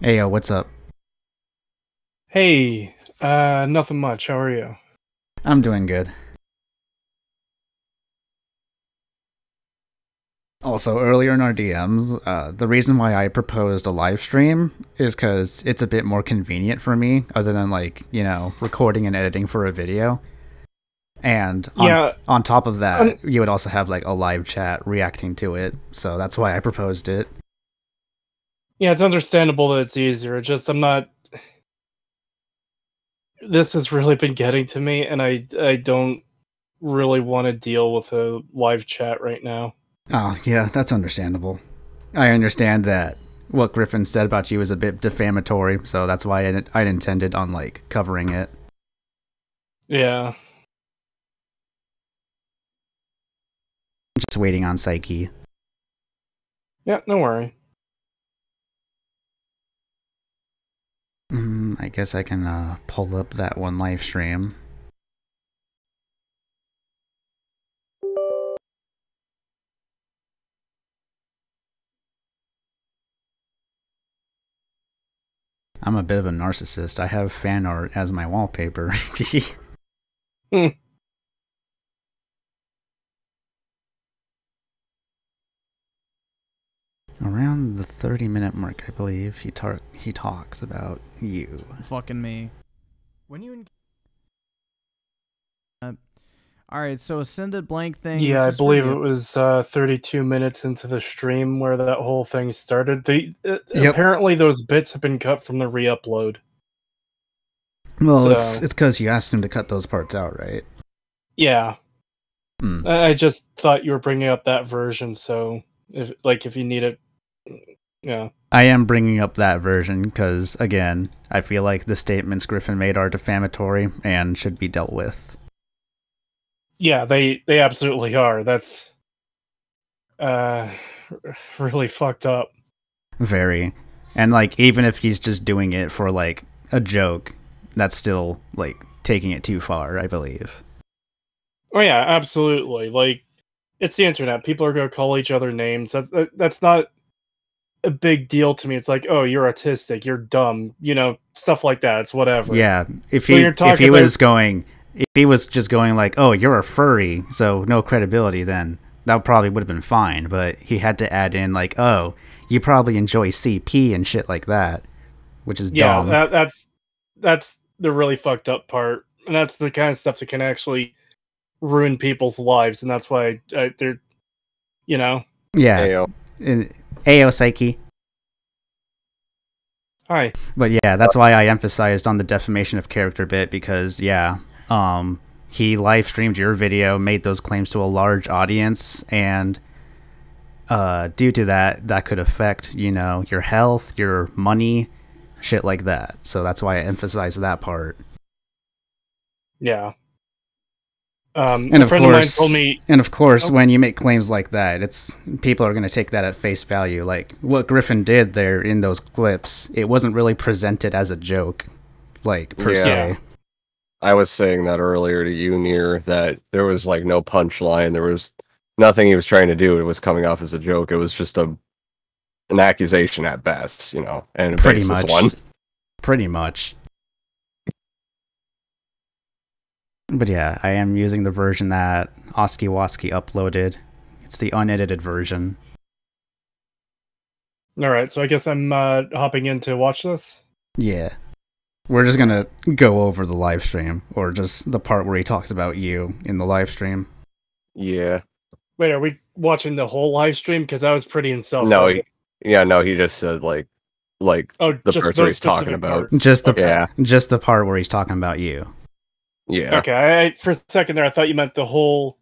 Hey, yo, what's up? Hey, nothing much. How are you? I'm doing good. Also, earlier in our DMs, the reason why I proposed a live stream is because it's a bit more convenient for me, other than recording and editing for a video. And Yeah, on top of um, that, you would also have like a live chat reacting to it. So that's why I proposed it. yeah, it's understandable that it's easier. It's just I'm not. This has really been getting to me, and I don't really want to deal with a live chat right now. Oh, yeah, that's understandable. I understand that what Griffin said about you is a bit defamatory, so that's why I intended on covering it. Yeah, Just waiting on Psyche. yeah, no worry. I guess I can pull up that one live stream. I'm a bit of a narcissist. I have fan art as my wallpaper. Hmm. Around the 30-minute mark, I believe, he talks about you. Fucking me. When you all right, so ascended blank thing. Yeah, I this is for believe it you. was 32 minutes into the stream where that whole thing started. Yep. Apparently those bits have been cut from the re-upload. Well, So- it's because you asked him to cut those parts out, right? Yeah, Hmm. I just thought you were bringing up that version. So if you need it, yeah. I am bringing up that version because, again, I feel like the statements Griffin made are defamatory and should be dealt with. Yeah, they absolutely are. That's really fucked up. Very. And, even if he's just doing it for, a joke, that's still, taking it too far, I believe. Oh yeah, absolutely. Like, it's the internet. People are gonna call each other names. That's not a big deal to me. It's like, oh, you're autistic, you're dumb, stuff like that. It's whatever. Yeah, if When he you're if talking he about, was going if he was just going like, "Oh, you're a furry, so no credibility," then that probably would have been fine, but he had to add in like, "Oh, you probably enjoy CP and shit like that," which is yeah, dumb. that's the really fucked up part, and that's the kind of stuff that can actually ruin people's lives, and that's why they're, you know. Yeah. Ayo. Ayo Psyche. Hi. But yeah, that's why I emphasized on the defamation of character bit because he live streamed your video, made those claims to a large audience, and due to that, that could affect your health, your money, shit like that. So that's why I emphasize that part. Yeah. And a friend of mine told me. When you make claims like that, it's people are going to take that at face value. Like what Griffin did there in those clips, it wasn't really presented as a joke, per se. I was saying that earlier to you, Near, that there was no punchline. There was nothing he was trying to do. It was coming off as a joke. It was just an accusation at best, and a Pretty baseless much. one. Pretty much. But yeah, I am using the version that Oski Woski uploaded. It's the unedited version. All right, so I guess I'm hopping in to watch this. Yeah. We're just gonna go over the live stream, or just the part where he talks about you in the live stream. Yeah. Wait, are we watching the whole live stream? Because that was pretty No, insufferable. he just said the just person those he's talking specific about. parts. Just the Okay. just the part where he's talking about you. Yeah. Okay, for a second there, I thought you meant the whole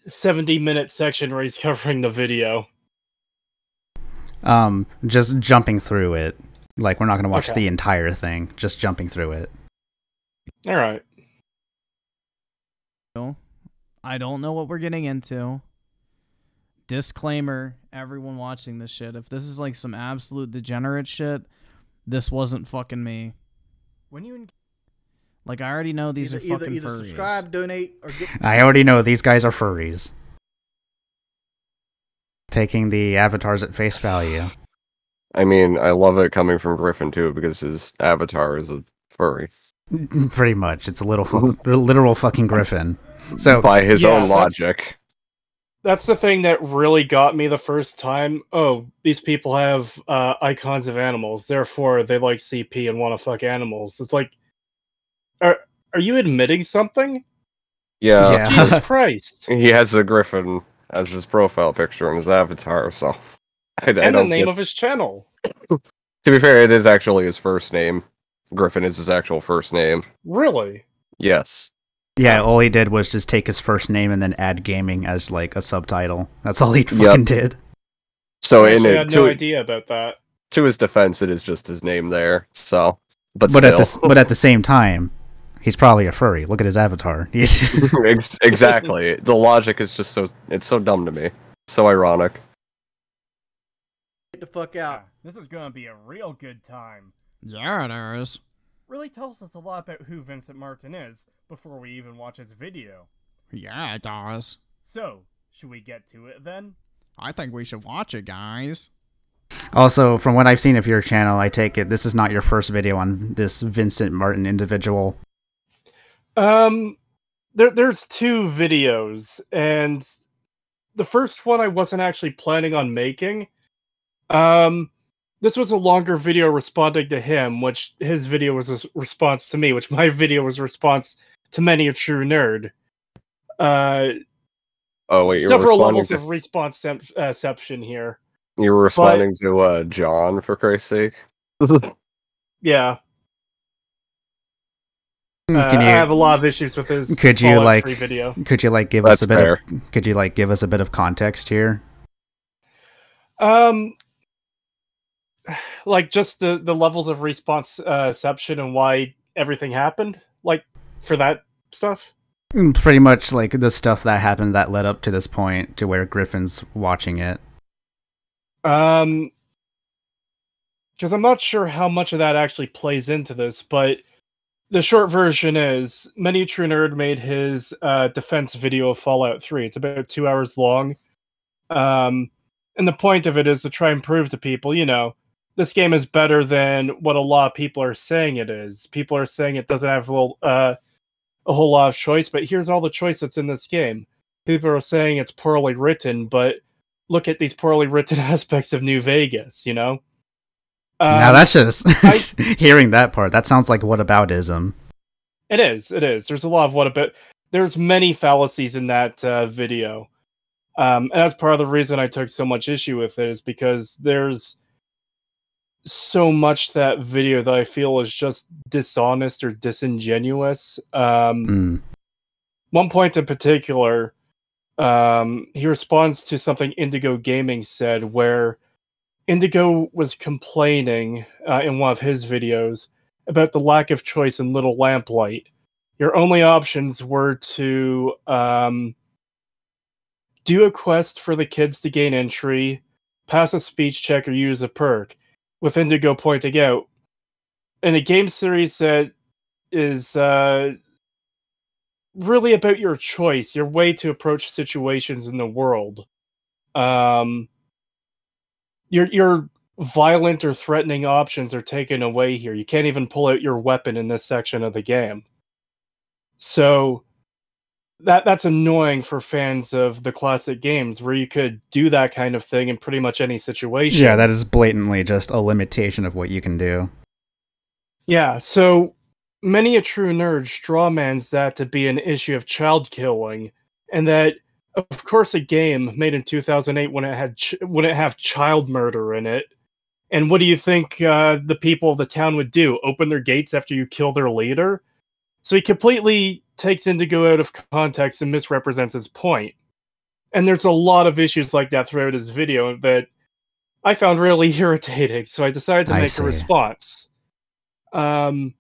70-minute section where he's covering the video. Just jumping through it. Like we're not gonna watch Okay. the entire thing. Just jumping through it. All right. I don't know what we're getting into. Disclaimer, everyone watching this shit. If this is some absolute degenerate shit, this wasn't fucking me. When you I already know these are fucking either furries. subscribe, donate, or get. I already know these guys are furries. Taking the avatars at face value. I mean, I love it coming from Griffin too because his avatar is a furry. Pretty much, it's a literal fucking Griffin. So by his Yeah, own logic. That's the thing that really got me the first time. Oh, these people have icons of animals, therefore they like CP and want to fuck animals. It's like, are you admitting something? Yeah, Jesus Christ! he has a Griffin as his profile picture and his avatar, so I And the don't name get... of his channel. To be fair, it is actually his first name. Griffin is his actual first name. Really? Yes. Yeah, all he did was just take his first name and then add gaming as like a subtitle. That's all he fucking did. So I in it, had no idea about that. To his defense, it is just his name there. So, but at the same time, he's probably a furry. Look at his avatar. Exactly. The logic is just it's so dumb to me. So ironic. Get the fuck out. This is gonna be a real good time. Yeah, it is. Really tells us a lot about who Vincent Martin is before we even watch his video. Yeah, it does. So, should we get to it then? I think we should watch it, guys. Also, from what I've seen of your channel, I take it this is not your first video on this Vincent Martin individual. There's two videos, and the first one I wasn't actually planning on making. This was a longer video responding to him, which his video was a response to me, which my video was a response to Many a True Nerd. Oh wait, several levels of responseception here. You were responding to John, for Christ's sake. Yeah. I have a lot of issues with his Fallout 3 video. Could you like give us a bit of could you like give us a bit of context here? Like just the levels of responseception and why everything happened, like for that stuff. Pretty much like the stuff that happened that led up to this point to where Griffin's watching it. Because I'm not sure how much of that actually plays into this, but the short version is Many a True Nerd made his defense video of Fallout 3. It's about 2 hours long. And the point of it is to try and prove to people, you know, this game is better than what a lot of people are saying it is. People are saying it doesn't have a whole lot of choice, but here's all the choice that's in this game. People are saying it's poorly written, but look at these poorly written aspects of New Vegas, you know? Now that's just hearing that part. That sounds like whataboutism. It is. There's a lot of whataboutism. There's many fallacies in that video. And that's part of the reason I took so much issue with it, is because there's so much that video that I feel is just dishonest or disingenuous. One point in particular, he responds to something Indigo Gaming said, where Indigo was complaining in one of his videos about the lack of choice in Little Lamplight. Your only options were to do a quest for the kids to gain entry, pass a speech check, or use a perk, with Indigo pointing out, in a game series that is really about your choice, your way to approach situations in the world. Your violent or threatening options are taken away here. You can't even pull out your weapon in this section of the game. So that's annoying for fans of the classic games, where you could do that kind of thing in pretty much any situation. Yeah, that is blatantly just a limitation of what you can do. Yeah, so Many a True Nerd strawmans that to be an issue of child killing, and that, of course, a game made in 2008 wouldn't have child murder in it. And what do you think the people of the town would do? Open their gates after you kill their leader? So he completely takes Indigo out of context and misrepresents his point. And there's a lot of issues like that throughout his video that I found really irritating, so I decided to make a response. The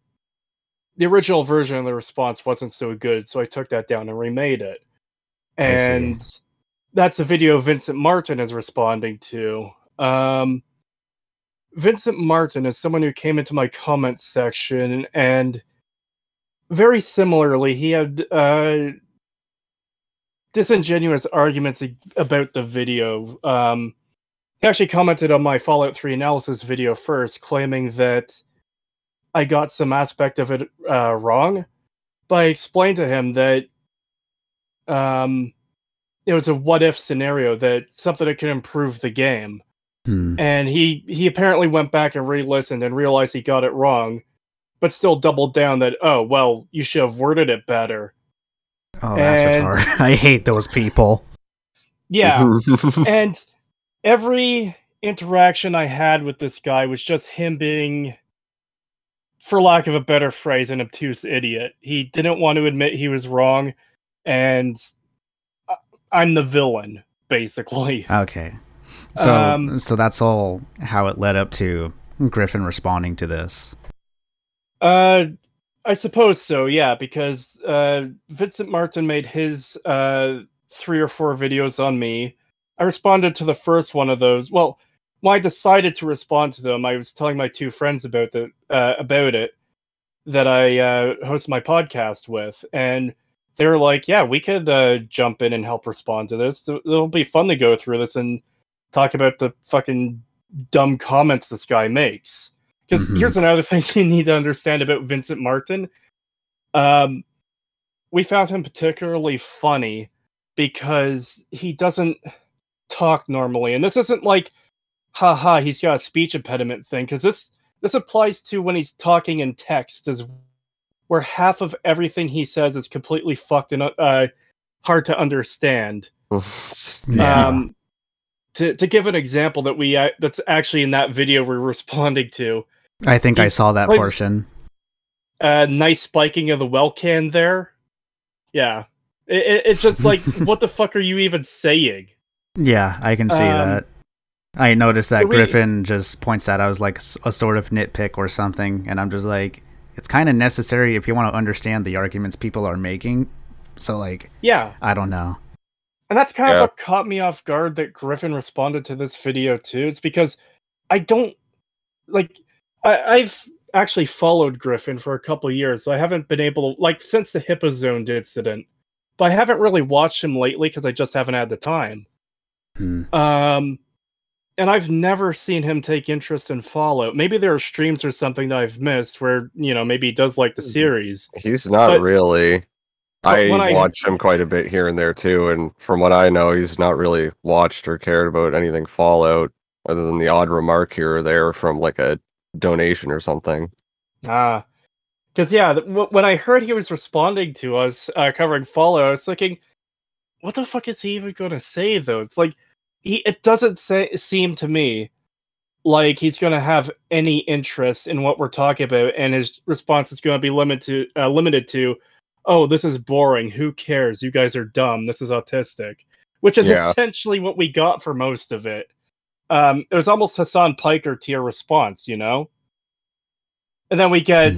original version of the response wasn't so good, so I took that down and remade it. And that's a video Vincent Martin is responding to. Vincent Martin is someone who came into my comments section, and very similarly, he had disingenuous arguments about the video. He actually commented on my Fallout 3 analysis video first, claiming that I got some aspect of it wrong. But I explained to him that it was a what-if scenario, that something that could improve the game. And he apparently went back and re-listened and realized he got it wrong, but still doubled down that, oh, well, you should have worded it better. Oh, that's retarded. I hate those people. Yeah. And every interaction I had with this guy was just him being, for lack of a better phrase, an obtuse idiot. He didn't want to admit he was wrong, and I'm the villain, basically. Okay. So that's all how it led up to Griffin responding to this. I suppose so, yeah, because Vincent Martin made his 3 or 4 videos on me. I responded to the first one of those. Well, when I decided to respond to them, I was telling my 2 friends about it that I host my podcast with, and they were like, "Yeah, we could jump in and help respond to this. It'll be fun to go through this and talk about the fucking dumb comments this guy makes." Because here's another thing you need to understand about Vincent Martin. We found him particularly funny because he doesn't talk normally. And this isn't like, haha, he's got a speech impediment thing, because this applies to when he's talking in text, as where half of everything he says is completely fucked and hard to understand. Yeah. To give an example that's actually in that video we're responding to, I think I saw that portion. Nice spiking of the well can there. Yeah. It's just like, what the fuck are you even saying? Yeah, I can see that. I noticed that Griffin just points that out as like a sort of nitpick or something, and I'm just like, it's kind of necessary if you want to understand the arguments people are making. So, like, yeah, I don't know. And that's kind of what caught me off guard that Griffin responded to this video too. It's because I don't, like, I've actually followed Griffin for a couple of years, so I haven't been able to, like, since the Hippo Zone incident, but I haven't really watched him lately because I just haven't had the time. And I've never seen him take interest in Fallout. Maybe there are streams or something that I've missed where, maybe he does like the series. He's not really. I watch him quite a bit here and there too, and from what I know, he's not really watched or cared about anything Fallout, other than the odd remark here or there from like a donation or something. Because when I heard he was responding to us covering Fallout, I was thinking, what the fuck is he even going to say, though? It's like, it doesn't seem to me like he's going to have any interest in what we're talking about, and his response is going to be limited to, oh, this is boring, who cares, you guys are dumb, this is autistic. Which is essentially what we got for most of it. It was almost Hassan Piker tier response, And then we get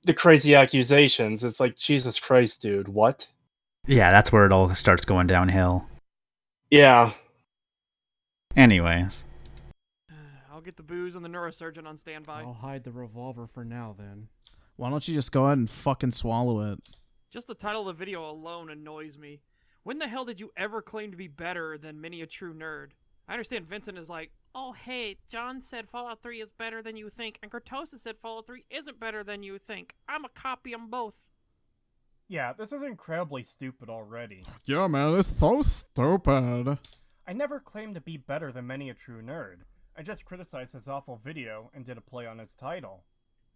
the crazy accusations. It's like, Jesus Christ, dude, what? Yeah, that's where it all starts going downhill. Yeah. Anyways. I'll get the booze and the neurosurgeon on standby. I'll hide the revolver for now, then. Why don't you just go ahead and fucking swallow it? Just the title of the video alone annoys me. When the hell did you ever claim to be better than Many a True Nerd? I understand Vincent is like, oh hey, John said Fallout 3 is better than you think, and Creetosis said Fallout 3 isn't better than you think. I'm a copy of both. Yeah, this is incredibly stupid already. Yeah, man, it's so stupid. I never claimed to be better than Many a True Nerd. I just criticized his awful video and did a play on his title.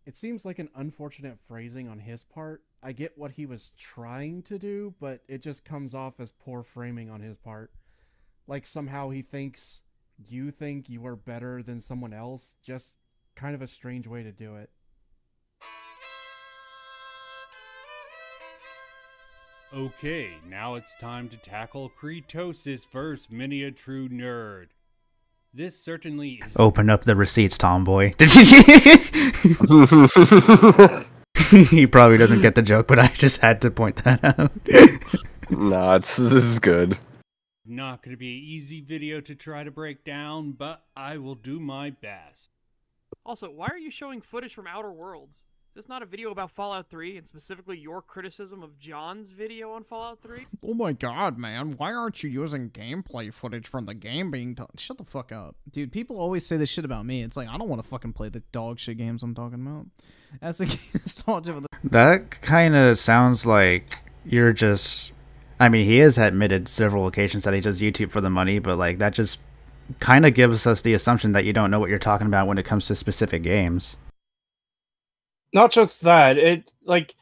It seems like an unfortunate phrasing on his part. I get what he was trying to do, but it just comes off as poor framing on his part. Like somehow he thinks you think you are better than someone else. Just kind of a strange way to do it. Okay, now it's time to tackle Creetosis versus Many a True Nerd. This certainly is... Open up the receipts, tomboy. He probably doesn't get the joke, but I just had to point that out. Nah, this is good. Not going to be an easy video to try to break down, but I will do my best. Also, why are you showing footage from Outer Worlds? Is this not a video about Fallout 3, and specifically your criticism of John's video on Fallout 3? Oh my god, man. Why aren't you using gameplay footage from the game being done? Shut the fuck up. Dude, people always say this shit about me. It's like, I don't want to fucking play the dog shit games I'm talking about. That's the That kind of sounds like you're just... I mean, he has admitted several occasions that he does YouTube for the money, but like that just kind of gives us the assumption that you don't know what you're talking about when it comes to specific games. Not just that, it like,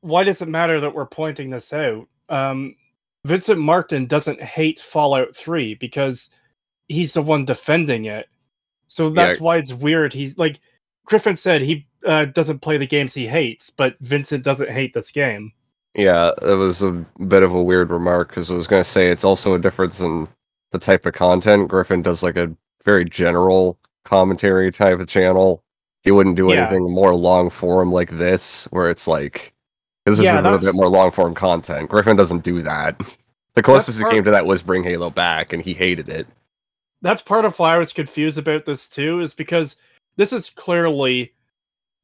why does it matter that we're pointing this out? Vincent Martin doesn't hate Fallout 3 because he's the one defending it. So that's why it's weird. He's like, Griffin said he doesn't play the games he hates, but Vincent doesn't hate this game. Yeah, it was a bit of a weird remark, because I was going to say it's also a difference in the type of content. Griffin does like a very general commentary type of channel. He wouldn't do anything more long form like this, where it's like, this is a little bit more long form content. Griffin doesn't do that. The closest he came to that was Bring Halo Back, and he hated it. That's part of why I was confused about this too, is because this is clearly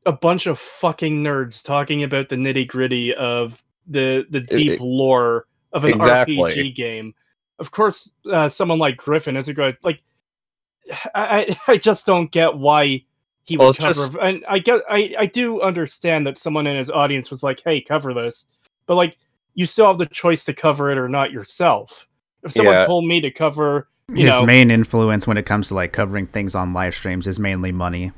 a bunch of fucking nerds talking about the nitty gritty of the deep lore of an RPG game. Of course, someone like Griffin isn't going to, like, I just don't get why he would cover. And I do understand that someone in his audience was like, hey, cover this. But like, you still have the choice to cover it or not yourself. If someone told me to cover, his main influence when it comes to like covering things on live streams is mainly money.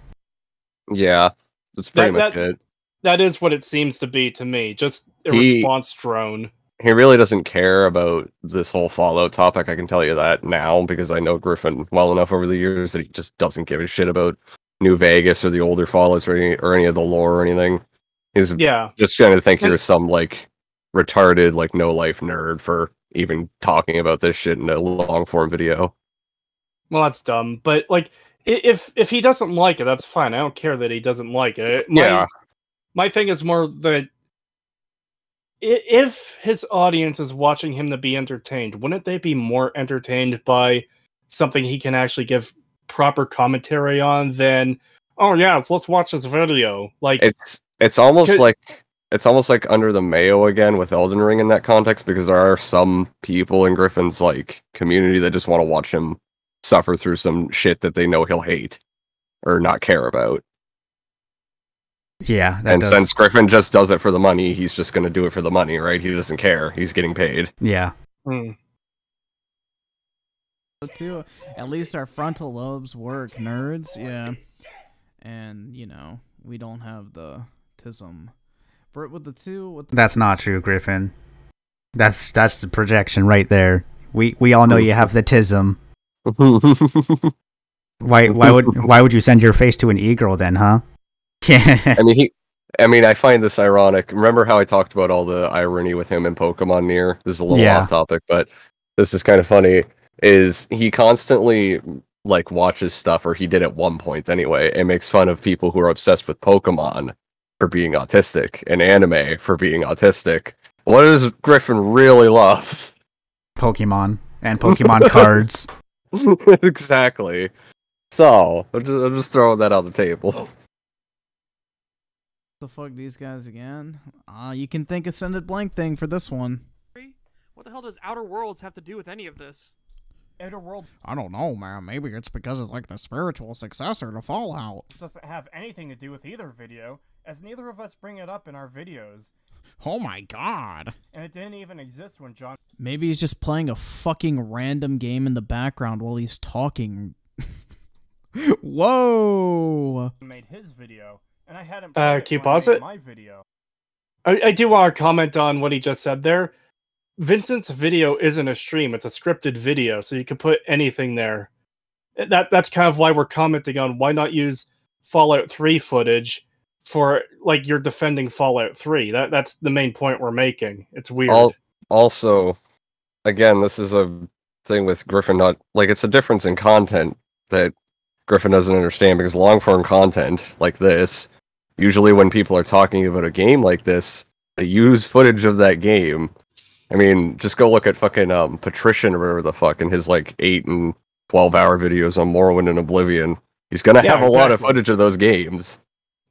Yeah, that's pretty much it. That is what it seems to be to me. Just a response drone. He really doesn't care about this whole Fallout topic, I can tell you that now, because I know Griffin well enough over the years that he just doesn't give a shit about New Vegas or the older Fallouts or any of the lore or anything. He's just trying to think you're some, like, retarded, like, no-life nerd for even talking about this shit in a long-form video. Well, that's dumb, but, like, if he doesn't like it, that's fine. I don't care that he doesn't like it. My thing is more that if his audience is watching him to be entertained, wouldn't they be more entertained by something he can actually give proper commentary on than, oh yeah, let's watch this video? Like, it's almost like Under the Mayo again with Elden Ring in that context, because there are some people in Griffin's like community that just want to watch him suffer through some shit that they know he'll hate or not care about. Yeah, since Griffin just does it for the money, he's just going to do it for the money, right? He doesn't care. He's getting paid. Yeah. Too, at least our frontal lobes work, nerds. Yeah, and you know we don't have the tism. That's not true, Griffin. That's the projection right there. We all know you have the tism. Why would you send your face to an e-girl then, huh? Yeah. I mean, I find this ironic. Remember how I talked about all the irony with him and Pokemon Near? This is a little off topic, but this is kind of funny. Is he constantly like watches stuff, or he did at one point anyway, and makes fun of people who are obsessed with Pokemon for being autistic and anime for being autistic. What does Griffin really love? Pokemon and Pokemon cards. Exactly. So I'm just throwing that on the table. The fuck these guys again? You can think Ascended Blank thing for this one. What the hell does Outer Worlds have to do with any of this? Outer Worlds? I don't know, man. Maybe it's because it's like the spiritual successor to Fallout. This doesn't have anything to do with either video, as neither of us bring it up in our videos. Oh my god. And it didn't even exist when John... Maybe he's just playing a fucking random game in the background while he's talking. Whoa! ...made his video. And I hadn't can you pause it? My video. I do want to comment on what he just said there. Vincent's video isn't a stream; it's a scripted video, so you can put anything there. That's kind of why we're commenting on why not use Fallout 3 footage for, like, you're defending Fallout 3. That's the main point we're making. It's weird. Also, again, this is a thing with Griffin. Not like it's a difference in content that Griffin doesn't understand, because long form content like this. Usually when people are talking about a game like this, they use footage of that game. I mean, just go look at fucking Patrician or whatever the fuck in his like 8 and 12-hour videos on Morrowind and Oblivion. He's gonna have a lot of footage of those games.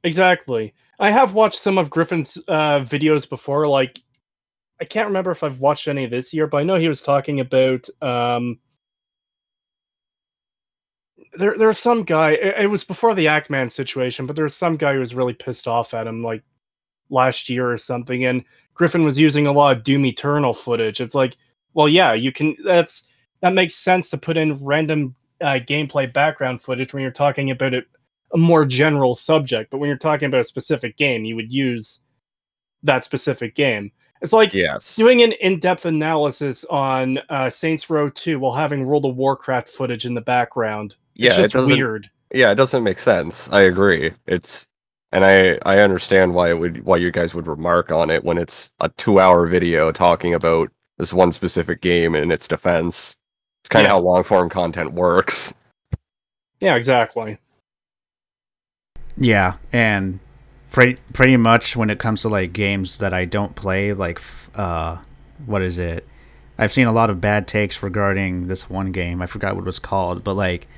Exactly. I have watched some of Griffin's videos before. Like, I can't remember if I've watched any this year, but I know he was talking about there's some guy. It was before the Act-Man situation, but there was some guy who was really pissed off at him like last year or something, and Griffin was using a lot of Doom Eternal footage. It's like, well, yeah, you can. That makes sense to put in random gameplay background footage when you're talking about a more general subject, but when you're talking about a specific game, you would use that specific game. It's like doing an in-depth analysis on Saints Row 2 while having World of Warcraft footage in the background. It's just weird. Yeah, it doesn't make sense. I agree. And I understand why you guys would remark on it when it's a 2-hour video talking about this one specific game and its defense. It's kind of how long-form content works. Yeah, exactly. Yeah, and pretty much when it comes to like games that I don't play, like what is it? I've seen a lot of bad takes regarding this one game. I forgot what it was called, but like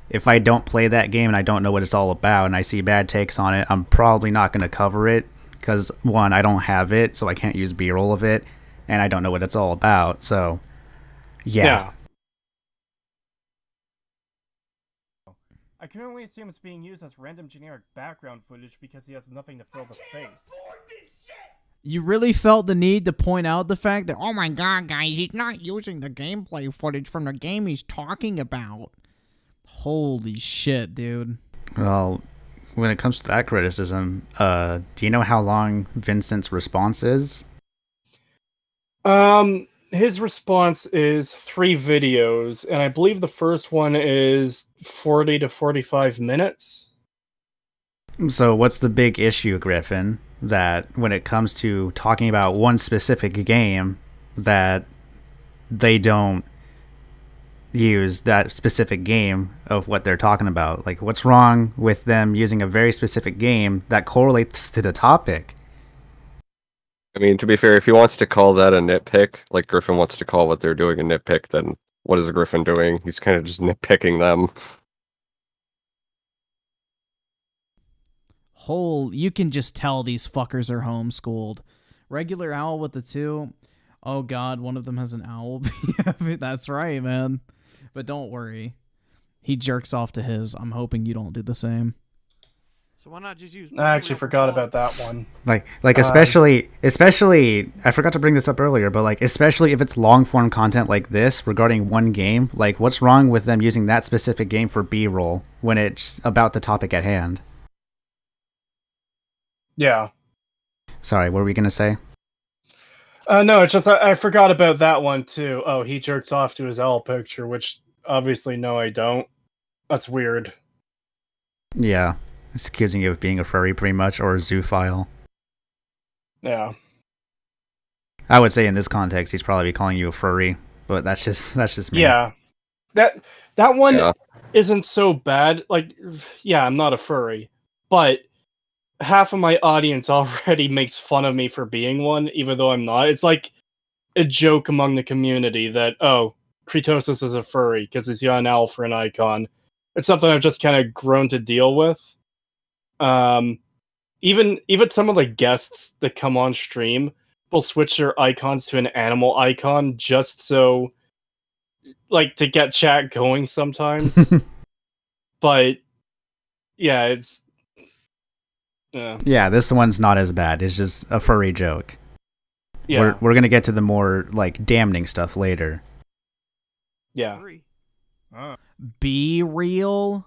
if I don't play that game and I don't know what it's all about and I see bad takes on it, I'm probably not going to cover it because one, I don't have it, so I can't use B-roll of it, and I don't know what it's all about. So yeah. I can only assume it's being used as random generic background footage because he has nothing to fill the space. You really felt the need to point out the fact that, oh my god, guys, he's not using the gameplay footage from the game he's talking about. Holy shit, dude. Well, when it comes to that criticism, do you know how long Vincent's response is? His response is 3 videos, and I believe the first one is 40 to 45 minutes. So what's the big issue, Griffin, that when it comes to talking about one specific game, that they don't use that specific game of what they're talking about? Like, what's wrong with them using a very specific game that correlates to the topic? I mean, to be fair, if he wants to call that a nitpick, like Griffin wants to call what they're doing a nitpick, then what is Griffin doing? He's kind of just nitpicking them. You can just tell these fuckers are homeschooled. Regular owl with the 2. Oh god, one of them has an owl. That's right, man. But don't worry. He jerks off to his. I'm hoping you don't do the same. So why not just use... I actually forgot about that one. Like especially, I forgot to bring this up earlier, but like, especially if it's long-form content like this regarding one game, like, what's wrong with them using that specific game for B-roll when it's about the topic at hand? Yeah. Sorry, what were we going to say? No, it's just I forgot about that one too. Oh, he jerks off to his owl picture, which obviously no, I don't. That's weird. Yeah. It's accusing you of being a furry, pretty much, or a zoophile. Yeah. I would say in this context, he's probably calling you a furry, but that's just me. Yeah. That one isn't so bad. Like, yeah, I'm not a furry, but half of my audience already makes fun of me for being one, even though I'm not. It's like a joke among the community that, oh, Creetosis is a furry because he's got an owl for an icon. It's something I've just kind of grown to deal with. Even some of the guests that come on stream will switch their icons to an animal icon just so, like, to get chat going sometimes. But yeah, it's yeah, this one's not as bad. It's just a furry joke. Yeah, we're gonna get to the more like damning stuff later. Yeah. Be real.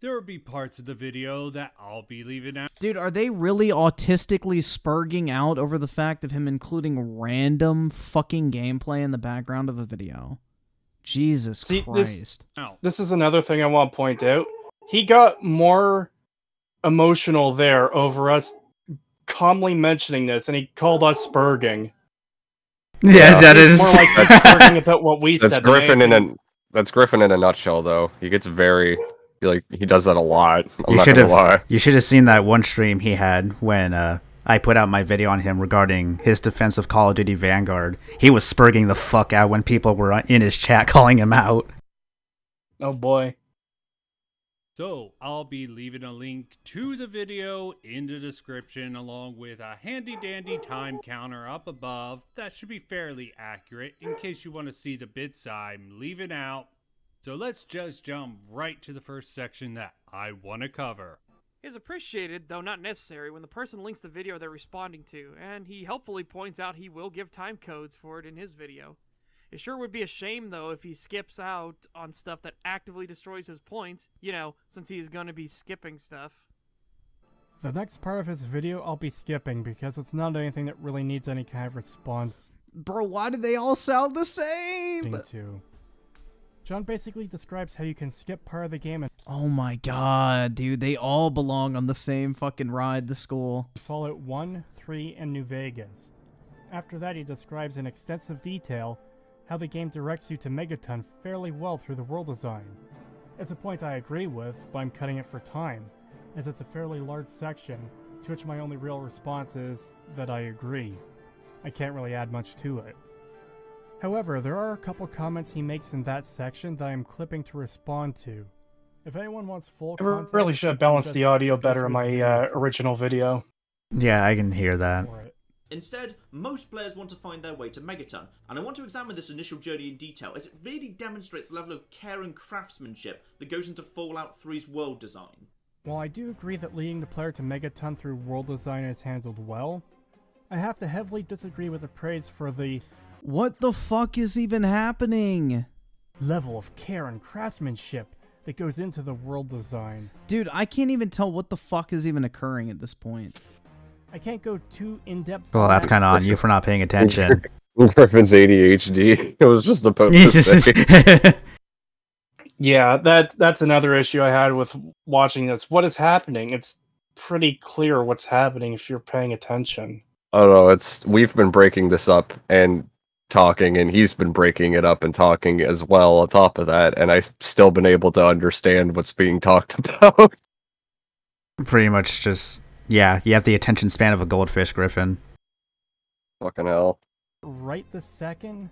There will be parts of the video that I'll be leaving out. Dude, are they really autistically spurging out over the fact of him including random fucking gameplay in the background of a video? Jesus Christ. This is another thing I want to point out. He got more emotional there over us calmly mentioning this, and he called us spurging. Yeah, that is more like spurging about what we That's said. That's Griffin in a nutshell, though. He gets very... he does that a lot. I'm you not gonna lie. You should have seen that one stream he had when I put out my video on him regarding his defense of Call of Duty Vanguard. He was spurging the fuck out when people were in his chat calling him out. Oh boy. So I'll be leaving a link to the video in the description along with a handy dandy time counter up above that should be fairly accurate in case you want to see the bits I'm leaving out. So let's just jump right to the first section that I want to cover. It's appreciated, though not necessary, when the person links the video they're responding to, and he helpfully points out he will give time codes for it in his video. It sure would be a shame, though, if he skips out on stuff that actively destroys his points, you know, since he's gonna be skipping stuff. The next part of his video I'll be skipping because it's not anything that really needs any kind of response. Bro, why do they all sound the same? To. John basically describes how you can skip part of the game and Oh my god, dude, they all belong on the same fucking ride to school. Fallout 1, 3, and New Vegas. After that, he describes in extensive detail how the game directs you to Megaton fairly well through the world design. It's a point I agree with, but I'm cutting it for time, as it's a fairly large section, to which my only real response is that I agree. I can't really add much to it. However, there are a couple comments he makes in that section that I am clipping to respond to. If anyone wants full I context, really should have balanced the audio go better to in his my video original video. Yeah, I can hear that. for it. Instead, most players want to find their way to Megaton, and I want to examine this initial journey in detail as it really demonstrates the level of care and craftsmanship that goes into Fallout 3's world design. While I do agree that leading the player to Megaton through world design is handled well, I have to heavily disagree with the praise for the What the fuck is even happening? level of care and craftsmanship that goes into the world design. Dude, I can't even tell what the fuck is even occurring at this point. I can't go too in-depth. Well, that's kind of on you for not paying attention. Griffin's ADHD. It was just about to say. Yeah, that's another issue I had with watching this. What is happening? It's pretty clear what's happening if you're paying attention. Oh no, we've been breaking this up and talking, and he's been breaking it up and talking as well on top of that, and I've still been able to understand what's being talked about. Pretty much just, yeah, you have the attention span of a goldfish, Griffin. Fucking hell. Right this second,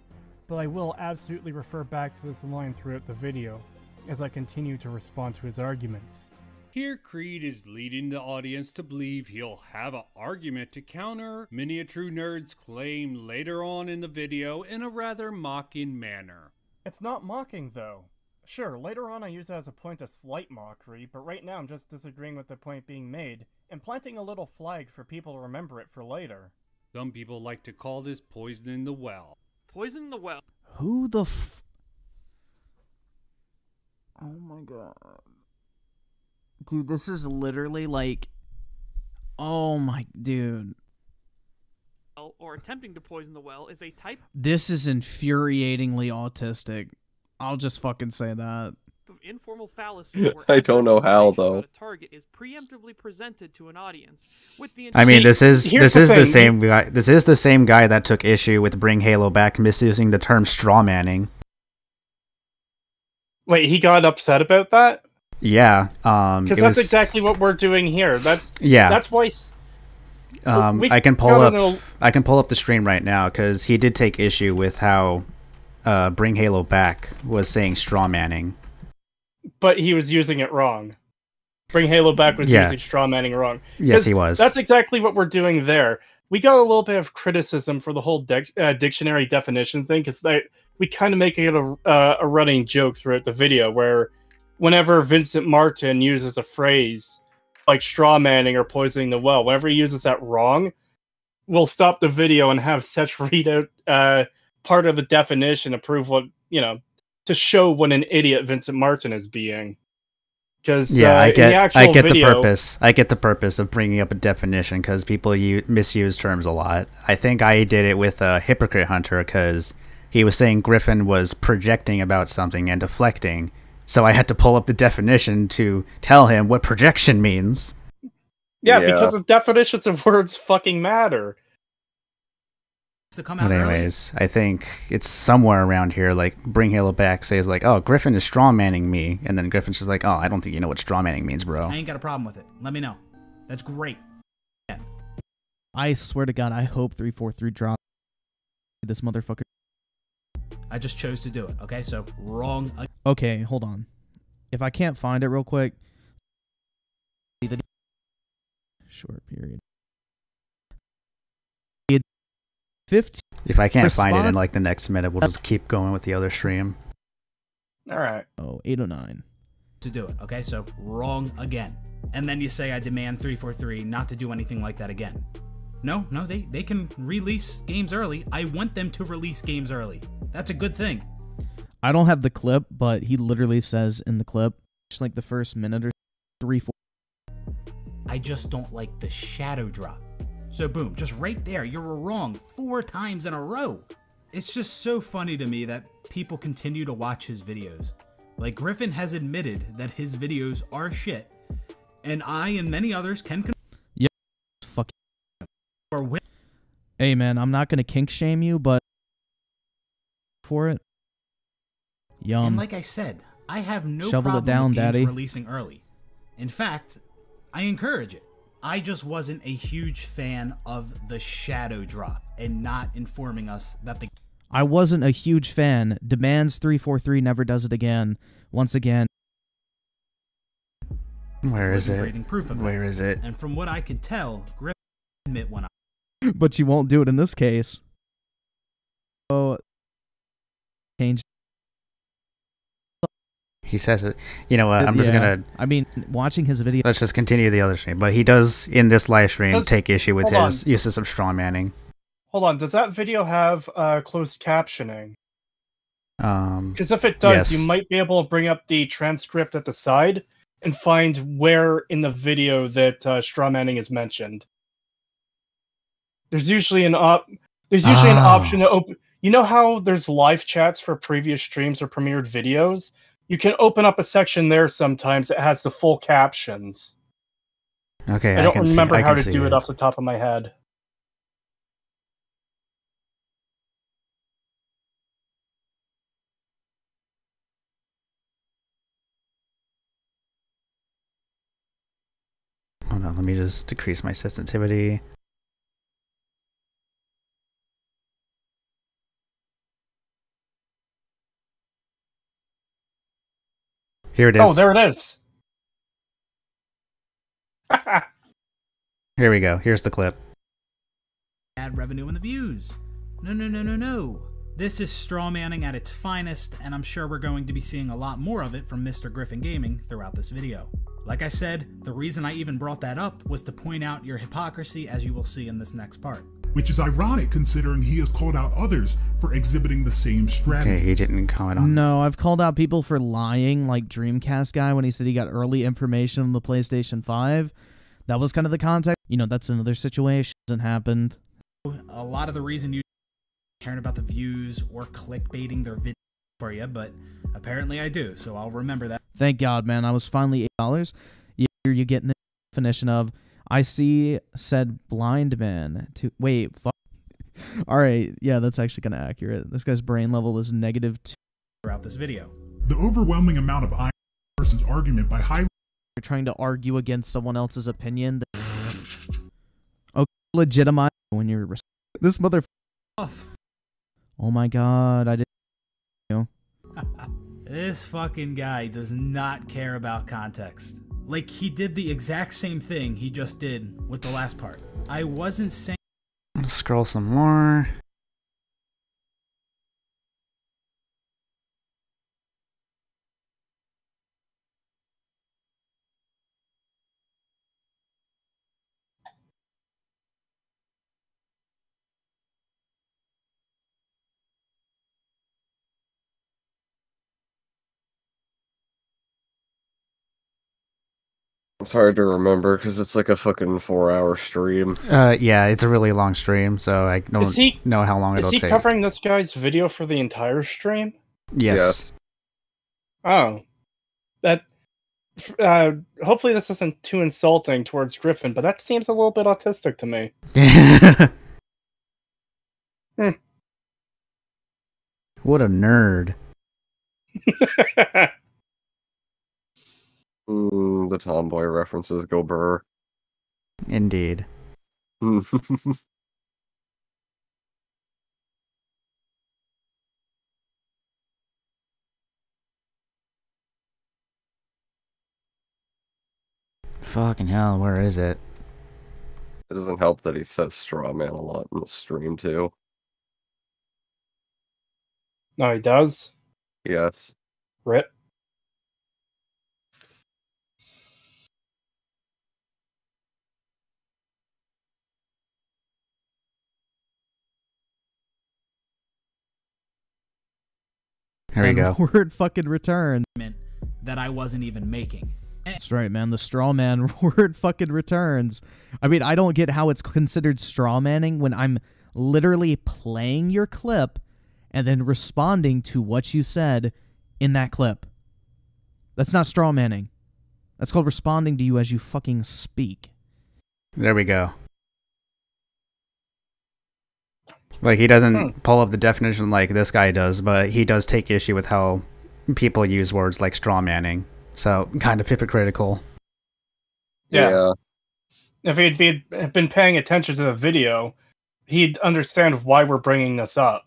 but I will absolutely refer back to this line throughout the video as I continue to respond to his arguments. Here, Creed is leading the audience to believe he'll have an argument to counter Miniature Nerd's claim later on in the video in a rather mocking manner. It's not mocking, though. Sure, later on I use it as a point of slight mockery, but right now I'm just disagreeing with the point being made and planting a little flag for people to remember it for later. Some people like to call this poisoning the well. Poison the well. Who the Oh my god. Dude, this is literally like... Oh my... Dude. Or attempting to poison the well is a type This is infuriatingly autistic. I'll just fucking say that. of informal fallacy where I don't know how, information though. about a target is preemptively presented to an audience with the I mean, this is here's the the thing. same guy. This is the same guy that took issue with Bring Halo Back misusing the term straw manning. Wait, he got upset about that? Yeah, Because it that's was- exactly what we're doing here. That's Yeah, why. We've I can pull gotta up. know- I can pull up the stream right now because he did take issue with how Bring Halo Back was saying straw manning. But he was using it wrong. Bring Halo Back was Yeah. using straw manning wrong. Yes, 'Cause he was. That's exactly what we're doing there. We got a little bit of criticism for the whole dictionary definition thing, because we kind of make it a running joke throughout the video, where whenever Vincent Martin uses a phrase like straw manning or poisoning the well, whenever he uses that wrong, we'll stop the video and have Setch read out part of the definition to prove what, to show what an idiot Vincent Martin is being. Because Yeah, I in the get actual the video, purpose. I get the purpose of bringing up a definition because people misuse terms a lot. I think I did it with a hypocrite hunter because he was saying Griffin was projecting about something and deflecting, so I had to pull up the definition to tell him what projection means. Yeah, Yeah. because the definitions of words fucking matter. To come But out early. anyways, I think it's somewhere around here. Like Bring Halo Back says, like, "Oh, Griffin is straw manning me," and then Griffin's just like, "Oh, I don't think you know what straw manning means, bro." I ain't got a problem with it. Let me know. That's great. I swear to God, I hope 343 drops this motherfucker. I just chose to do it. Okay, so wrong. Okay, hold on. If I can't find it real quick, short period. 15. If I can't find it in Respond- like the next minute, we'll just keep going with the other stream. All right. Oh, 809. To do it, okay? So, wrong again. And then you say I demand 343 not to do anything like that again. No, they can release games early. I want them to release games early. That's a good thing. I don't have the clip, but he literally says in the clip, just like the first minute or 3-4. I just don't like the shadow drop. So boom, just right there, you were wrong 4 times in a row. It's just so funny to me that people continue to watch his videos. Like, Griffin has admitted that his videos are shit, and I and many others can Fuck. or win. Hey man, I'm not gonna kink shame you, but for it. Yum. And like I said, I have no Shovel it problem down, with games daddy. releasing early. In fact, I encourage it. I just wasn't a huge fan of the shadow drop and not informing us that the I wasn't a huge fan. Demands 343 never does it again. Once again. Where is it? breathing proof of Where is it? And from what I can tell, Griffin admit when I But you won't do it in this case. Oh, change. He says it. You know what? I'm just gonna. I mean, watching his video. Let's just continue the other stream. But he does in this live stream Does- take issue with hold his uses of straw manning. Hold on. Does that video have closed captioning? Um, Because if it does, yes. you might be able to bring up the transcript at the side and find where in the video that straw manning is mentioned. There's usually an option to open. You know how there's live chats for previous streams or premiered videos? You can open up a section there sometimes that has the full captions. Okay, I don't can see- remember I how can to see do it it off the top of my head. Hold on, let me just decrease my sensitivity. Here it is. Oh, there it is. Here we go. Here's the clip. ad revenue and the views. No. This is straw manning at its finest, and I'm sure we're going to be seeing a lot more of it from Mr. Griffin Gaming throughout this video. Like I said, the reason I even brought that up was to point out your hypocrisy, as you will see in this next part. Which is ironic considering he has called out others for exhibiting the same strategy. Okay, he didn't comment on. No, I've called out people for lying, like Dreamcast guy when he said he got early information on the PlayStation 5. That was kind of the context. You know, that's another situation. Hasn't happened. A lot of the reason you caring about the views or clickbaiting their video for you, but apparently I do, so I'll remember that. Thank God, man. I was finally $8. You're getting the definition of I see said blind man to wait. Fuck. All right, yeah, that's actually kind of accurate. This guy's brain level is -2 throughout this video. The overwhelming amount of a person's argument by highlighting You're trying to argue against someone else's opinion. Okay, legitimize when you're this mother. Oh my God, I didn't. You know. This fucking guy does not care about context. Like, he did the exact same thing he just did with the last part. I wasn't saying. Let's scroll some more. It's hard to remember because it's like a fucking 4-hour stream. Yeah, it's a really long stream, so I don't know how long Is it'll he take. covering this guy's video for the entire stream? Yes. Oh. That. Hopefully this isn't too insulting towards Griffin, but that seems a little bit autistic to me. What a nerd. The tomboy references go burr. Indeed. Fucking hell, where is it? It doesn't help that he says straw man a lot in the stream too. No, he does. Yes. Rip. Here we go. Word fucking return. That I wasn't even making. That's right, man. The straw man word fucking returns. I mean, I don't get how it's considered straw manning when I'm literally playing your clip and then responding to what you said in that clip. That's not straw manning. That's called responding to you as you fucking speak. There we go. Like, he doesn't pull up the definition like this guy does, but he does take issue with how people use words like straw manning. So, kind of hypocritical. Yeah. If he'd been paying attention to the video, he'd understand why we're bringing this up.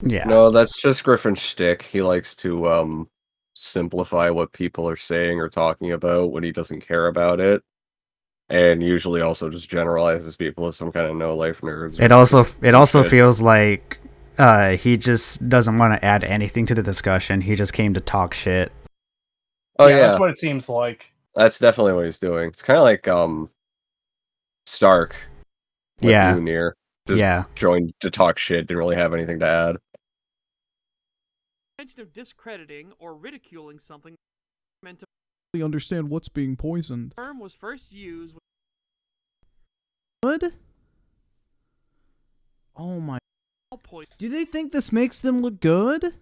Yeah. No, that's just Griffin's shtick. He likes to simplify what people are saying or talking about when he doesn't care about it. And usually also just generalizes people as some kind of no-life nerds. It also feels like he just doesn't want to add anything to the discussion. He just came to talk shit. Oh yeah, that's what it seems like. That's definitely what he's doing. It's kind of like Stark. With Unir. Just joined to talk shit. Didn't really have anything to add. Intention of discrediting or ridiculing something meant to Understand what's being poisoned. The term was first used. Good? Oh my. Do they think this makes them look good?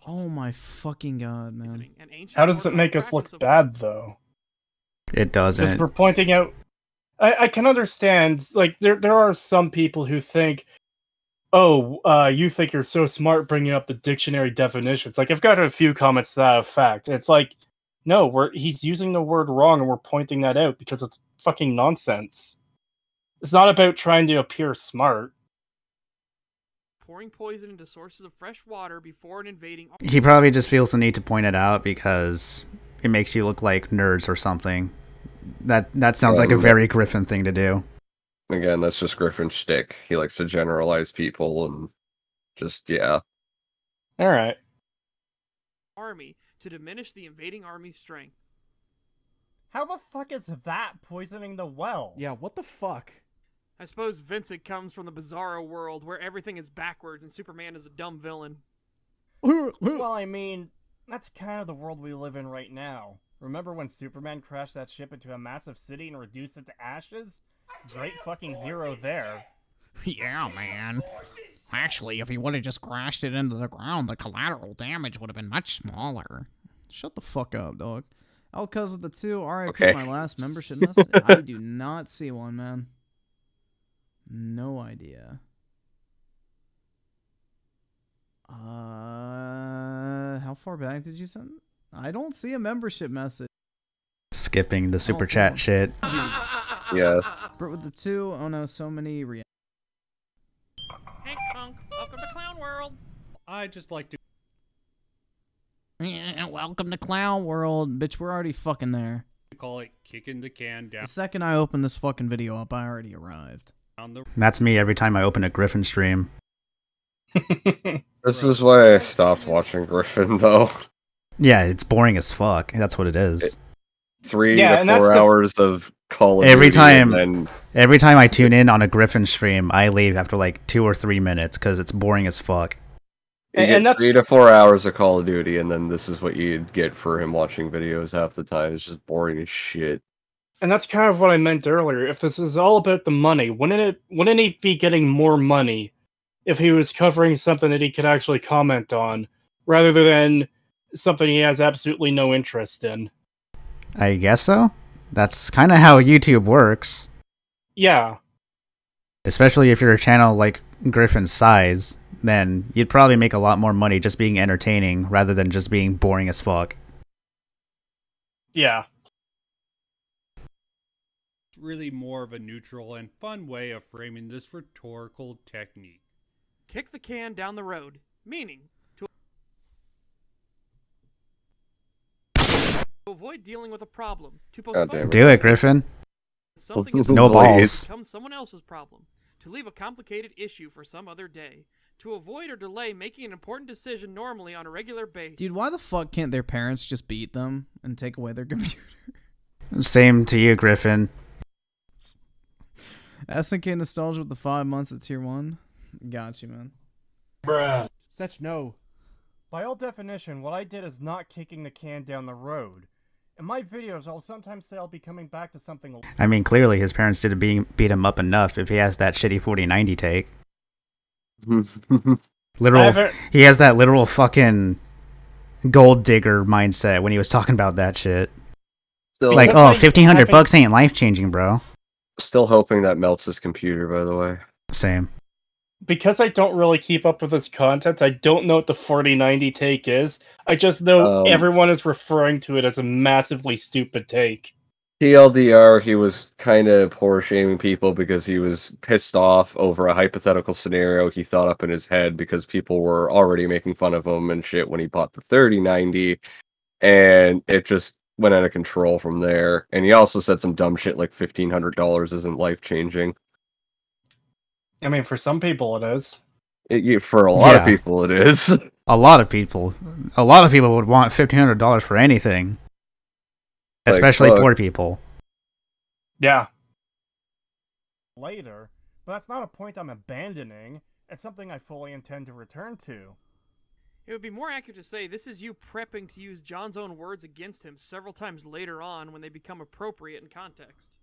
Oh my fucking god, man. How does it make us look bad, though? It doesn't. Because we're pointing out... I can understand, like, there are some people who think, oh, you think you're so smart bringing up the dictionary definitions. Like, I've got a few comments to that effect. It's like, no, he's using the word wrong, and we're pointing that out because it's fucking nonsense. It's not about trying to appear smart. Pouring poison into sources of fresh water before an invading... He probably just feels the need to point it out because it makes you look like nerds or something. That sounds like a very Griffin thing to do. Again, that's just Griffin's shtick. He likes to generalize people and just, yeah. Alright. Army to diminish the invading army's strength. How the fuck is that poisoning the well? Yeah, what the fuck? I suppose Vincent comes from the bizarro world where everything is backwards and Superman is a dumb villain. Well, I mean, that's kind of the world we live in right now. Remember when Superman crashed that ship into a massive city and reduced it to ashes? Great fucking hero there. Yeah, man. Actually, if he would have just crashed it into the ground, the collateral damage would have been much smaller. Shut the fuck up, dog. Oh, cuz of the two, RIP Okay. my last membership message. I do not see one, man. No idea. How far back did you send? I don't see a membership message. Skipping the super chat shit. Yes. Bert with the two. Oh no, so many Hey, punk. Welcome to Clown World. I just like to... Yeah, welcome to Clown World. Bitch, we're already fucking there. call it kicking the can down. The second I open this fucking video up, I already arrived. That's me every time I open a Griffin stream. This is why I stopped watching Griffin, though. Yeah, it's boring as fuck. That's what it is. 3 to 4 hours of Call of Duty. Every time I tune in on a Griffin stream, I leave after like 2 or 3 minutes because it's boring as fuck. You get 3 to 4 hours of Call of Duty, and then this is what you'd get for him watching videos half the time. It's just boring as shit. And that's kind of what I meant earlier. If this is all about the money, wouldn't he be getting more money if he was covering something that he could actually comment on, rather than something he has absolutely no interest in? I guess so. That's kind of how YouTube works. Yeah. Especially if you're a channel like Griffin's size, then you'd probably make a lot more money just being entertaining rather than just being boring as fuck. Yeah. It's really more of a neutral and fun way of framing this rhetorical technique. Kick the can down the road, meaning to To avoid dealing with a problem. To God postpone damn it. Do it, Griffin. something is No balls. become someone else's problem. To leave a complicated issue for some other day. To avoid or delay making an important decision normally on a regular basis. Dude, why the fuck can't their parents just beat them and take away their computer? Same to you, Griffin. SNK nostalgia with the 5 months at tier 1. Got you, man. Such no. By all definition, what I did is not kicking the can down the road. In my videos, I'll sometimes say I'll be coming back to something. I mean, clearly his parents didn't beat him up enough if he has that shitty 4090 take. He has that literal fucking gold digger mindset when he was talking about that shit. Still, like, oh, $1,500 ain't life changing, bro. Still hoping that melts his computer, by the way. Same. Because I don't really keep up with his content, I don't know what the 4090 take is. I just know everyone is referring to it as a massively stupid take. TLDR, he was kind of poor shaming people because he was pissed off over a hypothetical scenario he thought up in his head because people were already making fun of him and shit when he bought the 3090, and it just went out of control from there. And he also said some dumb shit like $1,500 isn't life changing. I mean, for some people it is. For a lot of people it is. A lot of people would want $1,500 for anything. Especially poor people. Yeah. Later, but that's not a point I'm abandoning. It's something I fully intend to return to. It would be more accurate to say this is you prepping to use John's own words against him several times later on when they become appropriate in context.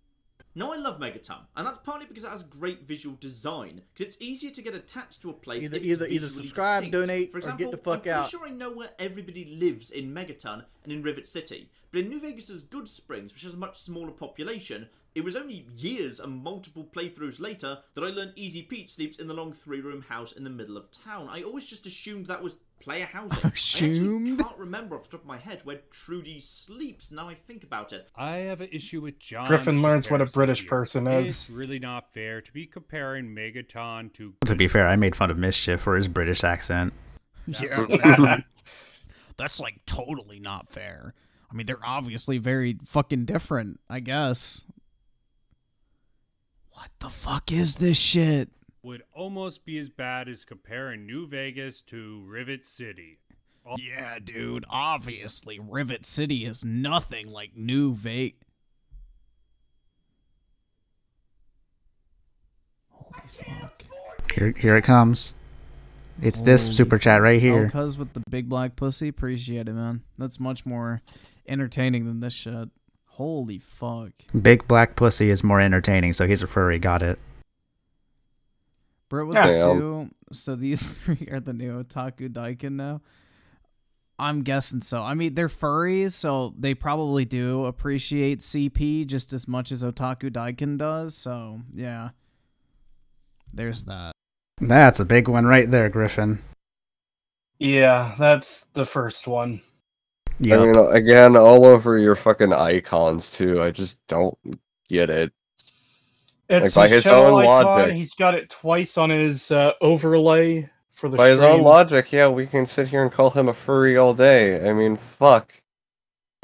Now, I love Megaton, and that's partly because it has great visual design, because it's easier to get attached to a place if it's either subscribe, distinct. donate, For example, or get the fuck I'm out. pretty sure I know where everybody lives in Megaton and in Rivet City, but in New Vegas' Good Springs, which has a much smaller population, it was only years and multiple playthroughs later that I learned Easy Pete sleeps in the long 3-room house in the middle of town. I always just assumed that was player housing. I actually can't remember off the top of my head where Trudy sleeps now I think about it. I have an issue with John. Griffin learns what a British person is. It's really not fair to be comparing Megaton to... To be fair, I made fun of Mischief for his British accent. Yeah. That's like totally not fair. I mean, they're obviously very fucking different, I guess. What the fuck is this shit? Would almost be as bad as comparing New Vegas to Rivet City. Yeah, dude, obviously Rivet City is nothing like New Vegas. Holy fuck. Here it comes. It's this super chat right here. Oh, cuz with the big black pussy, appreciate it, man. That's much more entertaining than this shit. Holy fuck. Big black pussy is more entertaining, so he's a furry. Got it. Bro, with the two, so these three are the new Otaku Daikin now? I'm guessing so. I mean, they're furries, so they probably do appreciate CP just as much as Otaku Daikin does, so yeah. There's that. That's a big one right there, Griffin. Yeah, that's the first one. Yep. I mean, again, all over your fucking icons, too. I just don't get it. It's like, by his channel own icon, logic. He's got it twice on his overlay for the By his own stream. logic, yeah, we can sit here and call him a furry all day. I mean, fuck.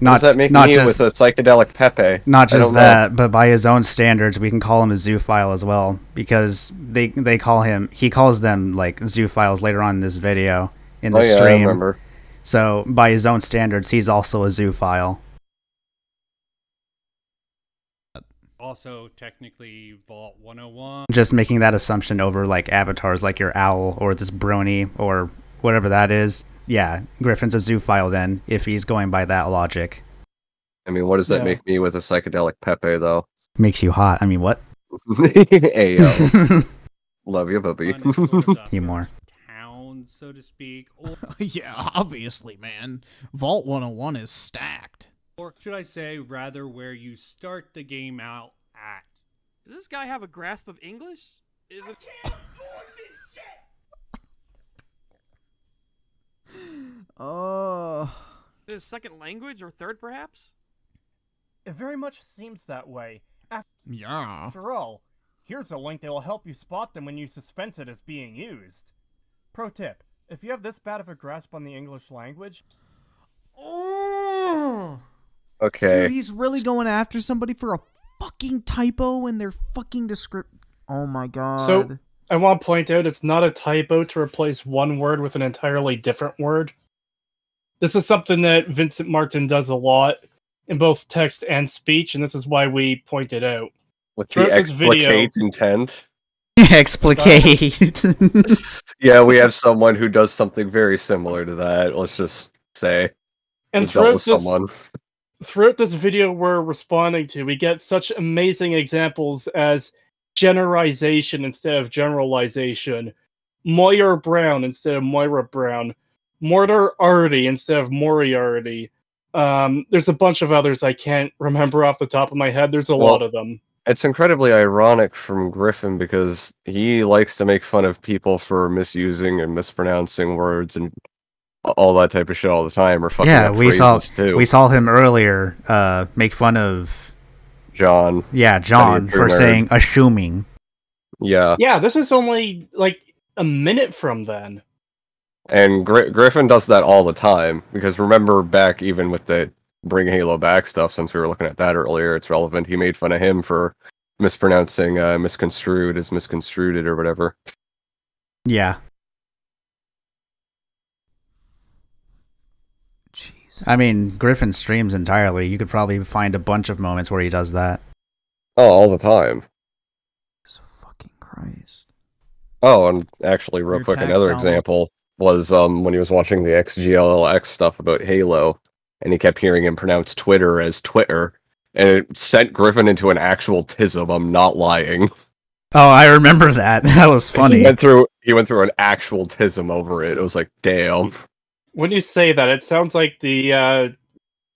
Not, what does that make not me just, with a psychedelic Pepe? Not just that, but by his own standards, we can call him a zoophile as well, because he calls them like zoophiles later on in this video in the stream. I remember. So by his own standards, he's also a zoophile. Also, technically, Vault 101. Just making that assumption over like avatars like your owl or this brony or whatever that is. Yeah, Griffin's a zoophile then, if he's going by that logic. I mean, what does that make me with a psychedelic Pepe, though? Makes you hot. I mean, what? Ayo. Love you, puppy. You more. Town, so to speak. Yeah, obviously, man. Vault 101 is stacked. Or should I say, rather, where you start the game out at. Does this guy have a grasp of English? Is it... Oh. His second language or third, perhaps? It very much seems that way. Yeah. After all, here's a link that will help you spot them when you suspense it as being used. Pro tip, if you have this bad of a grasp on the English language... Oh! Okay. Dude, he's really going after somebody for a fucking typo in their fucking description. Oh my god. So, I want to point out it's not a typo to replace one word with an entirely different word. This is something that Vincent Martin does a lot in both text and speech, and this is why we point it out. With Throughout the this video- explicate intent. Explicate. Yeah, we have someone who does something very similar to that. Let's just say. And We've dealt with throughout someone. throughout this video we're responding to, we get such amazing examples as generalization instead of generalization, Moyer Brown instead of Moira Brown, Moriarty instead of Moriarty. There's a bunch of others I can't remember off the top of my head. There's a lot of them. It's incredibly ironic from Griffin because he likes to make fun of people for misusing and mispronouncing words and all that type of shit all the time, or fucking Yeah, up we phrases too. saw him earlier make fun of John. Yeah, John for saying assuming. Yeah. Yeah, this is only like a minute from then. And Griffin does that all the time, because remember back even with the Bring Halo Back stuff, since we were looking at that earlier, it's relevant. He made fun of him for mispronouncing misconstrued as misconstrued or whatever. Yeah. Jeez. I mean, Griffin streams entirely. You could probably find a bunch of moments where he does that. Oh, all the time. Jesus fucking Christ. Oh, and actually, real Your quick, text another almost- example was when he was watching the XGLX stuff about Halo, and he kept hearing him pronounce Twitter as Twitter, and it sent Griffin into an actual tism. I'm not lying. Oh, I remember that. That was funny. He went through an actual tism over it. It was like, damn. When you say that, it sounds like the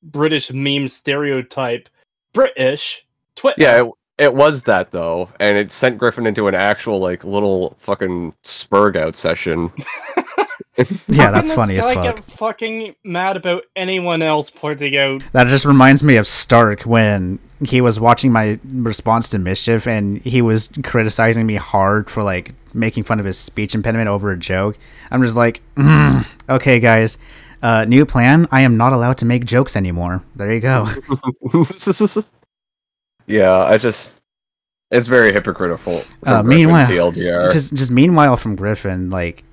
British meme stereotype. British Twitter. Yeah, it was that though, and it sent Griffin into an actual like little fucking spurg out session. Yeah, that's funny as I fuck. get fucking mad about anyone else pointing out. That just reminds me of Stark when he was watching my response to Mischief and he was criticizing me hard for like making fun of his speech impediment over a joke. I'm just like, okay, guys, new plan. I am not allowed to make jokes anymore. There you go. Yeah, it's very hypocritical. From Meanwhile, Griffin TLDR. just meanwhile from Griffin, like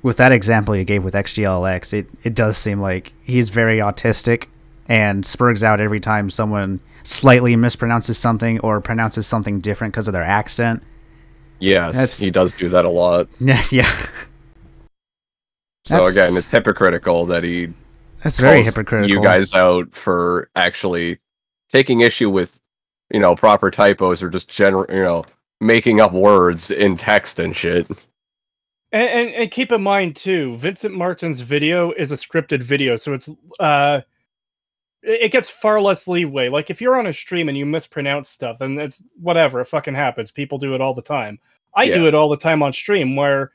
with that example you gave with XGLX, it does seem like he's very autistic and spurgs out every time someone slightly mispronounces something or pronounces something different because of their accent. Yes, he does do that a lot. Yeah. So again, it's hypocritical that he That's very calls hypocritical. you guys out for actually taking issue with, proper typos or just making up words in text and shit. And keep in mind too, Vincent Martin's video is a scripted video, so it's it gets far less leeway. Like if you're on a stream and you mispronounce stuff, then it's whatever, it fucking happens. People do it all the time. I do it all the time on stream where,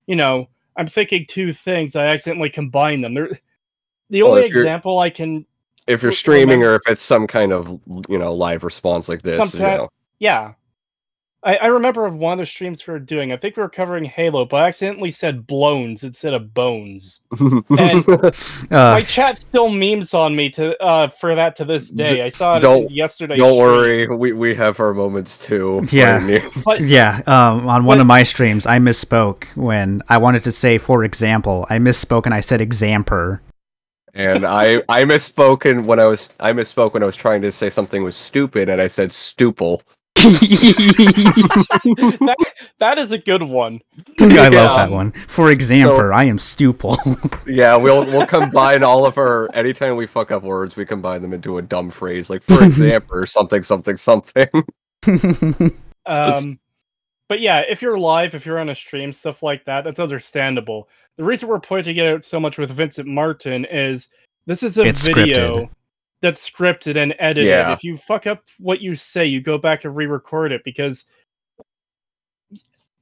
I'm thinking two things, I accidentally combine them. The only example I can if you're streaming or if it's some kind of live response like this, yeah. I remember of one of the streams we were doing, I think we were covering Halo, but I accidentally said blones instead of bones. And my chat still memes on me for that to this day. I saw it yesterday. Don't worry, we have our moments too. Yeah, on one of my streams, I misspoke when I wanted to say, for example, I misspoke and I said examper. And I misspoke when I was trying to say something was stupid, and I said stupel. that is a good one. I love that one. For example, I am stupel. Yeah, we'll combine all of our anytime we fuck up words, we combine them into a dumb phrase like for example or something. But yeah, if you're live, if you're on a stream, stuff like that, that's understandable. The reason we're pointing it out so much with Vincent Martin is this is a video scripted. That's scripted and edited. Yeah. If you fuck up what you say, you go back and re-record it, because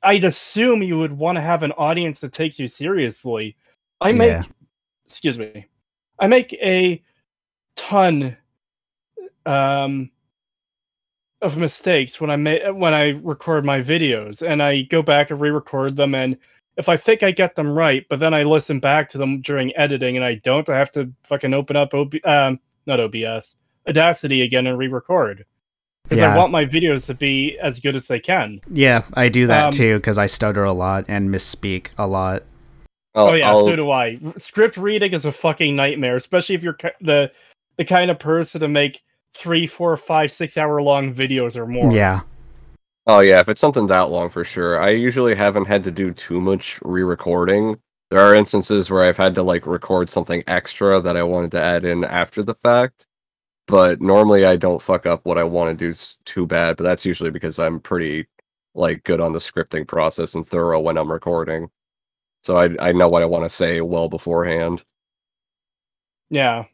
I'd assume you would want to have an audience that takes you seriously. I make a ton of mistakes when I record my videos, and I go back and re-record them, and if I think I get them right, but then I listen back to them during editing and I don't, I have to fucking open up not OBS, Audacity again and re-record. Because I want my videos to be as good as they can. Yeah, I do that too, because I stutter a lot and misspeak a lot. Oh yeah, so do I. Script reading is a fucking nightmare, especially if you're the kind of person to make 3, 4, 5, 6 hour long videos or more. Yeah. Oh yeah, if it's something that long for sure. I usually haven't had to do too much re-recording. There are instances where I've had to like record something extra that I wanted to add in after the fact. But normally I don't fuck up what I want to do too bad, but that's usually because I'm pretty like good on the scripting process and thorough when I'm recording. So I know what I want to say well beforehand. Yeah.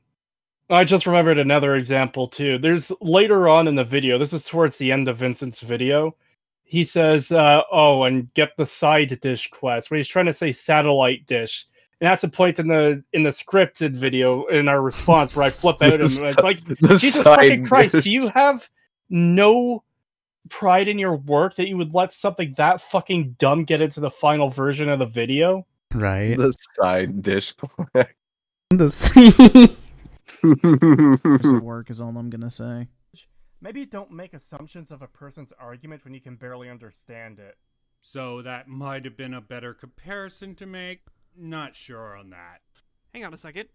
I just remembered another example too. There's later on in the video, this is towards the end of Vincent's video, he says, oh, and get the side dish quest, where he's trying to say satellite dish. And that's a point in the scripted video in our response where I flip out and it's like, Jesus fucking Christ, do you have no pride in your work that you would let something that fucking dumb get into the final version of the video? Right. The side dish. Work is all I'm gonna say. Maybe don't make assumptions of a person's argument when you can barely understand it. So that might have been a better comparison to make. Not sure on that. Hang on a second.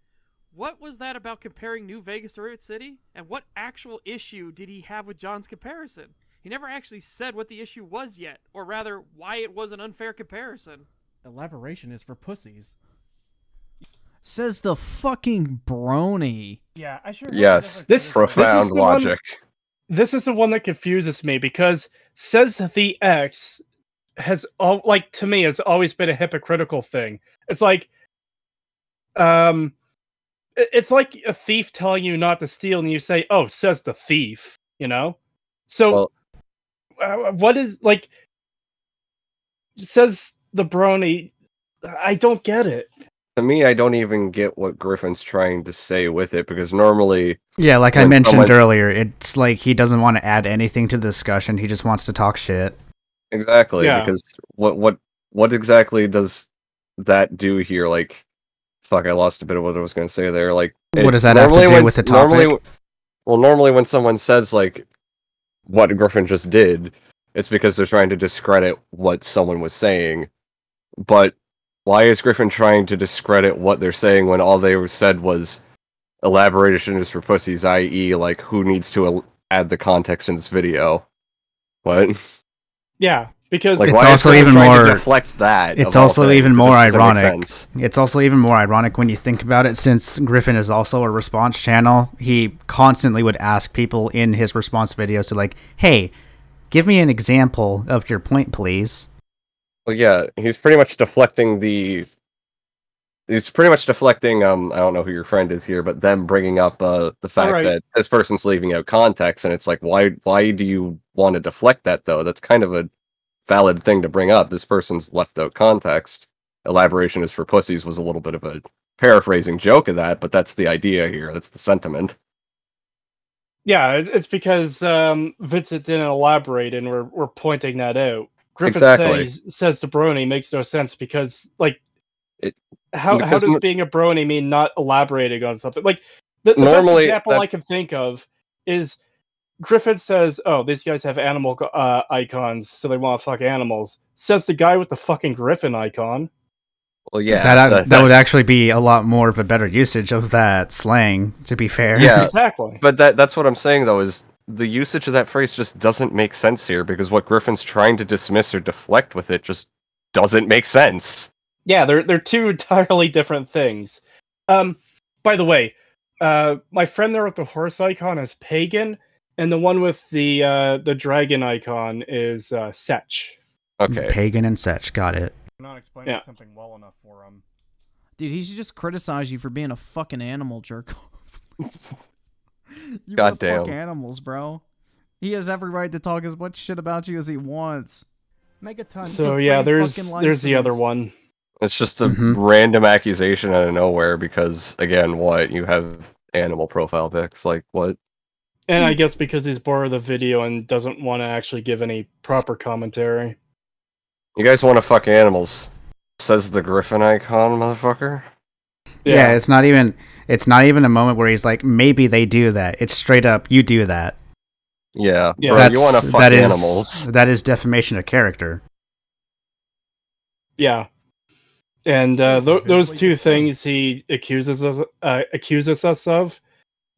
What was that about comparing New Vegas to Rivet City? And what actual issue did he have with John's comparison? He never actually said what the issue was yet, or rather, why it was an unfair comparison. Elaboration is for pussies. Says the fucking brony. Yeah, I sure. Yes, this profound logic. This is the one that confuses me because says the X has to me has always been a hypocritical thing. It's like it's like a thief telling you not to steal and you say, oh, says the thief, you know? So what is like says the brony? I don't get it. To me, I don't even get what Griffin's trying to say with it, because normally... Yeah, like I mentioned earlier, it's like he doesn't want to add anything to the discussion, he just wants to talk shit. Exactly, because what exactly does that do here? Like, fuck, I lost a bit of what I was going to say there. Like, what does that have to do with the topic? Normally when someone says, like, what Griffin just did, it's because they're trying to discredit what someone was saying. But why is Griffin trying to discredit what they're saying when all they said was elaboration is for pussies, i.e., like, who needs to add the context in this video? What? Yeah, because like, it's also even more deflect that. It's also even more ironic. It's also even more ironic when you think about it, since Griffin is also a response channel. He constantly would ask people in his response videos to like, "Hey, give me an example of your point, please." Well, yeah, he's pretty much deflecting I don't know who your friend is here, but them bringing up the fact that this person's leaving out context, and it's like, why do you want to deflect that, though? That's kind of a valid thing to bring up. This person's left out context. Elaboration is for pussies was a little bit of a paraphrasing joke of that, but that's the idea here. That's the sentiment. Yeah, it's because Vincent didn't elaborate, and we're pointing that out. Griffin says to brony makes no sense because, like, how does being a brony mean not elaborating on something? Like, the best example I can think of is Griffin says, "Oh, these guys have animal icons, so they want to fuck animals." Says the guy with the fucking Griffin icon. Well, yeah, that would actually be a lot more of a better usage of that slang, to be fair. Yeah, exactly. But that's what I'm saying, though, is the usage of that phrase just doesn't make sense here, because what Griffin's trying to dismiss or deflect with it just doesn't make sense. Yeah, they're two entirely different things. By the way, my friend there with the horse icon is Pagan, and the one with the dragon icon is Setch. Okay. Pagan and Setch, got it. I'm not explaining something well enough for him. Dude, he should just criticize you for being a fucking animal jerk. You Goddamn. fuck animals, bro. He has every right to talk as much shit about you as he wants. Megaton. So yeah, there's the other one. It's just a random accusation out of nowhere because, again, you have animal profile pics, like, what? And I guess because he's bored of the video and doesn't want to actually give any proper commentary. You guys want to fuck animals, says the Griffin icon, motherfucker. Yeah, it's not even a moment where he's like, maybe they do that. It's straight up, you do that. Yeah, Yeah. bro, you want to fuck animals. That is defamation of character. Yeah. And those two things he accuses us of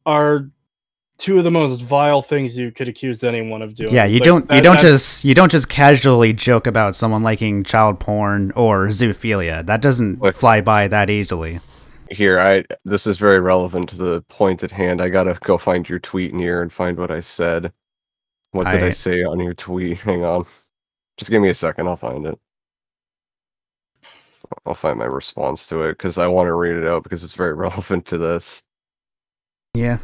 are two of the most vile things you could accuse anyone of doing. Yeah, you don't just casually joke about someone liking child porn or zoophilia. That doesn't fly by that easily. Here, this is very relevant to the point at hand. I gotta go find your tweet near and find what I said. What did I say on your tweet? Hang on. Just give me a second, I'll find it. I'll find my response to it, because I want to read it out, because it's very relevant to this. Yeah.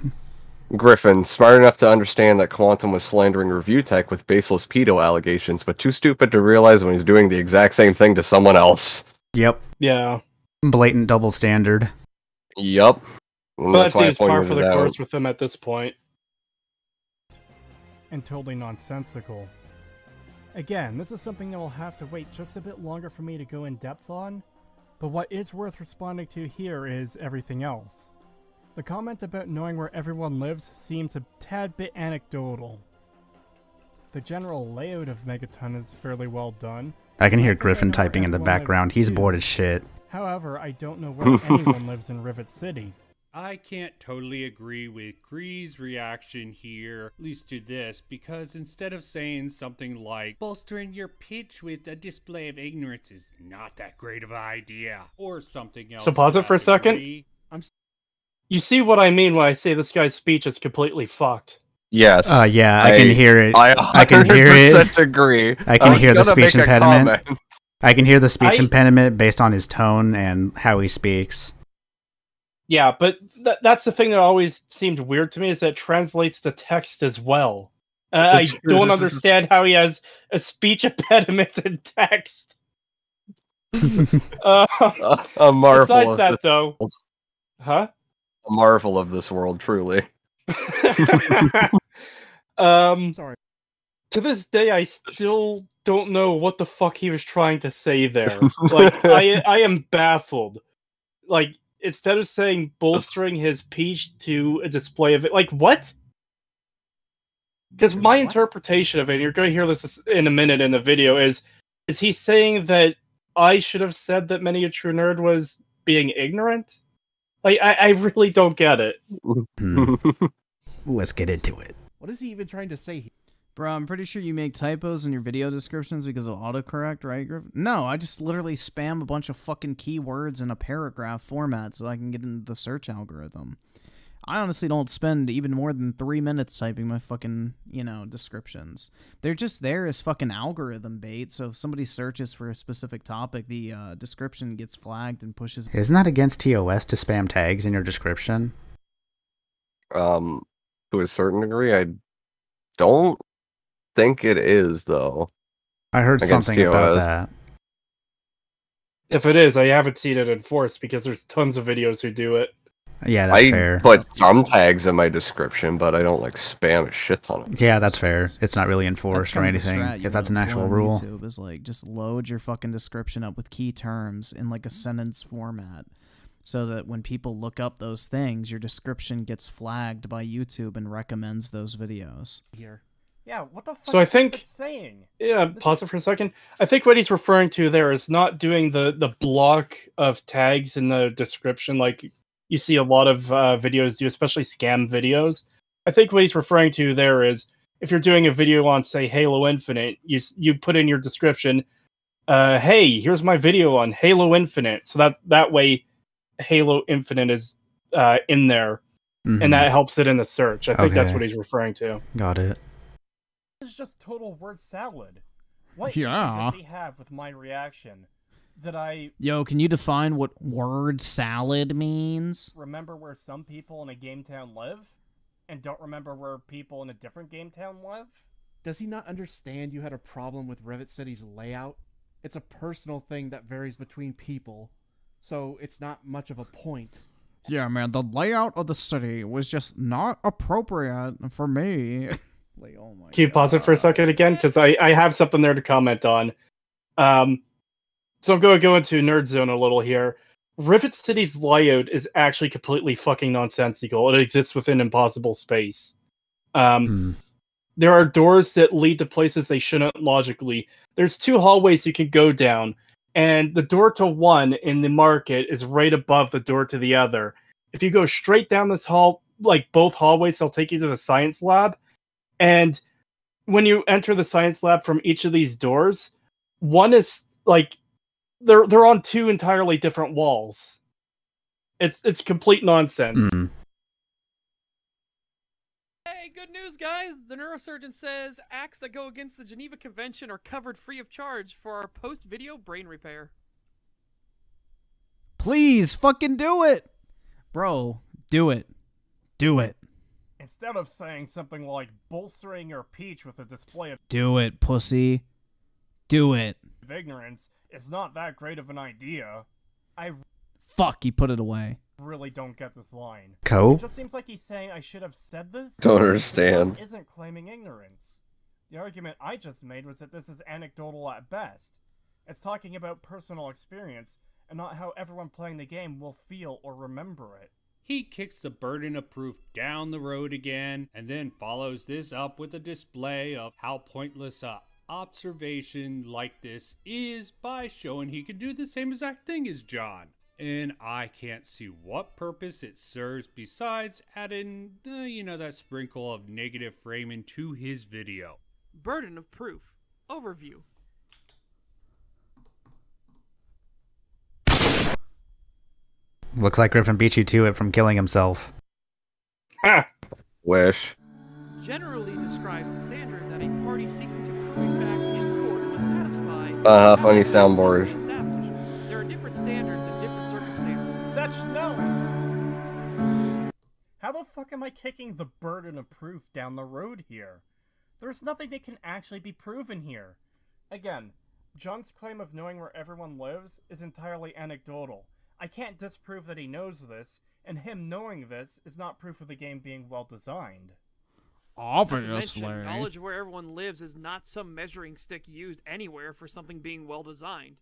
Griffin, smart enough to understand that Quantum was slandering review tech with baseless pedo allegations, but too stupid to realize when he's doing the exact same thing to someone else. Yep. Yeah. Blatant double standard. Yup. But that seems par for the course with him at this point. And totally nonsensical. Again, this is something that will have to wait just a bit longer for me to go in depth on, but what is worth responding to here is everything else. The comment about knowing where everyone lives seems a tad bit anecdotal. The general layout of Megaton is fairly well done. I can hear Griffin typing in the background. He's bored as shit. However, I don't know where anyone lives in Rivet City. I can't totally agree with Gree's reaction here, at least to this, because instead of saying something like, bolstering your pitch with a display of ignorance is not that great of an idea, or something else. So pause it for a second. You see what I mean when I say this guy's speech is completely fucked. Yes. Yeah, I can hear it. I can hear it. Agree. I can hear the speech impediment. I can hear the speech impediment based on his tone and how he speaks. Yeah, but that's the thing that always seemed weird to me, is that it translates to text as well. I don't understand how he has a speech impediment in text. A marvel. Besides that, though, huh? A marvel of this world, truly. Sorry. To this day, I still don't know what the fuck he was trying to say there. Like, I am baffled. Like, instead of saying bolstering his peach to a display of it, like, what? Because my interpretation of it, and you're going to hear this in a minute in the video, is he saying that I should have said that Many a True Nerd was being ignorant? Like, I really don't get it. Let's get into it. What is he even trying to say? Bro, I'm pretty sure you make typos in your video descriptions because of autocorrect, right, Griffin? No, I just literally spam a bunch of fucking keywords in a paragraph format so I can get into the search algorithm. I honestly don't spend even more than 3 minutes typing my fucking, descriptions. They're just there as fucking algorithm bait, so if somebody searches for a specific topic, the description gets flagged and pushes... Isn't that against TOS to spam tags in your description? To a certain degree, I don't think it is, though. I heard something about that. If it is, I haven't seen it enforced because there's tons of videos who do it. Yeah, that's fair. I put some tags in my description, but I don't spam a shit ton of them. Yeah, that's fair. It's not really enforced or anything. If that's an actual rule. YouTube is just load your fucking description up with key terms in a sentence format, so that when people look up those things, your description gets flagged by YouTube and recommends those videos. Here. Yeah, what the fuck so I think, is saying? Yeah, pause it for a second. I think what he's referring to there is not doing the block of tags in the description like you see a lot of videos do, especially scam videos. I think what he's referring to there is if you're doing a video on, say, Halo Infinite, you put in your description, hey, here's my video on Halo Infinite. So that way Halo Infinite is in there, and that helps it in the search. I think that's what he's referring to. Got it. This is just total word salad. What issue does he have with my reaction? Yo, can you define what word salad means? Remember where some people in a game town live, and don't remember where people in a different game town live? Does he not understand you had a problem with Rivet City's layout? It's a personal thing that varies between people, so it's not much of a point. Yeah, man, the layout of the city was just not appropriate for me. Oh my Can you pause it for a second again? Because I have something there to comment on. So I'm going to go into Nerd Zone a little here. Rivet City's layout is actually completely fucking nonsensical. It exists within impossible space. There are doors that lead to places they shouldn't logically. There's 2 hallways you can go down, and the door to one in the market is right above the door to the other. If you go straight down this hall, like both hallways, they'll take you to the science lab. And when you enter the science lab from each of these doors, one is like they're on 2 entirely different walls. It's complete nonsense. Hey, good news, guys! The neurosurgeon says acts that go against the Geneva Convention are covered free of charge for our post-video brain repair. Please, fucking do it! Bro, do it. Do it. Instead of saying something like bolstering your peach with a display Do it, pussy. Do it. of ignorance, it's not that great of an idea. I Fuck, he put it away. really don't get this line. Co? It just seems like he's saying I should have said this. Don't understand. The joke isn't claiming ignorance. The argument I just made was that this is anecdotal at best. It's talking about personal experience and not how everyone playing the game will feel or remember it. He kicks the burden of proof down the road again, and then follows this up with a display of how pointless a observation like this is by showing he can do the same exact thing as John. And I can't see what purpose it serves besides adding, that sprinkle of negative framing to his video. Burden of proof. Overview. Looks like Griffin beat you to it from killing himself. Wish. Generally describes the standard that a party seeking to prove a fact in court must satisfy. Funny soundboard. Established. There are different standards in different circumstances. Such no! How the fuck am I kicking the burden of proof down the road here? There's nothing that can actually be proven here. Again, John's claim of knowing where everyone lives is entirely anecdotal. I can't disprove that he knows this, and him knowing this is not proof of the game being well designed. Obviously. Knowledge of where everyone lives is not some measuring stick used anywhere for something being well designed.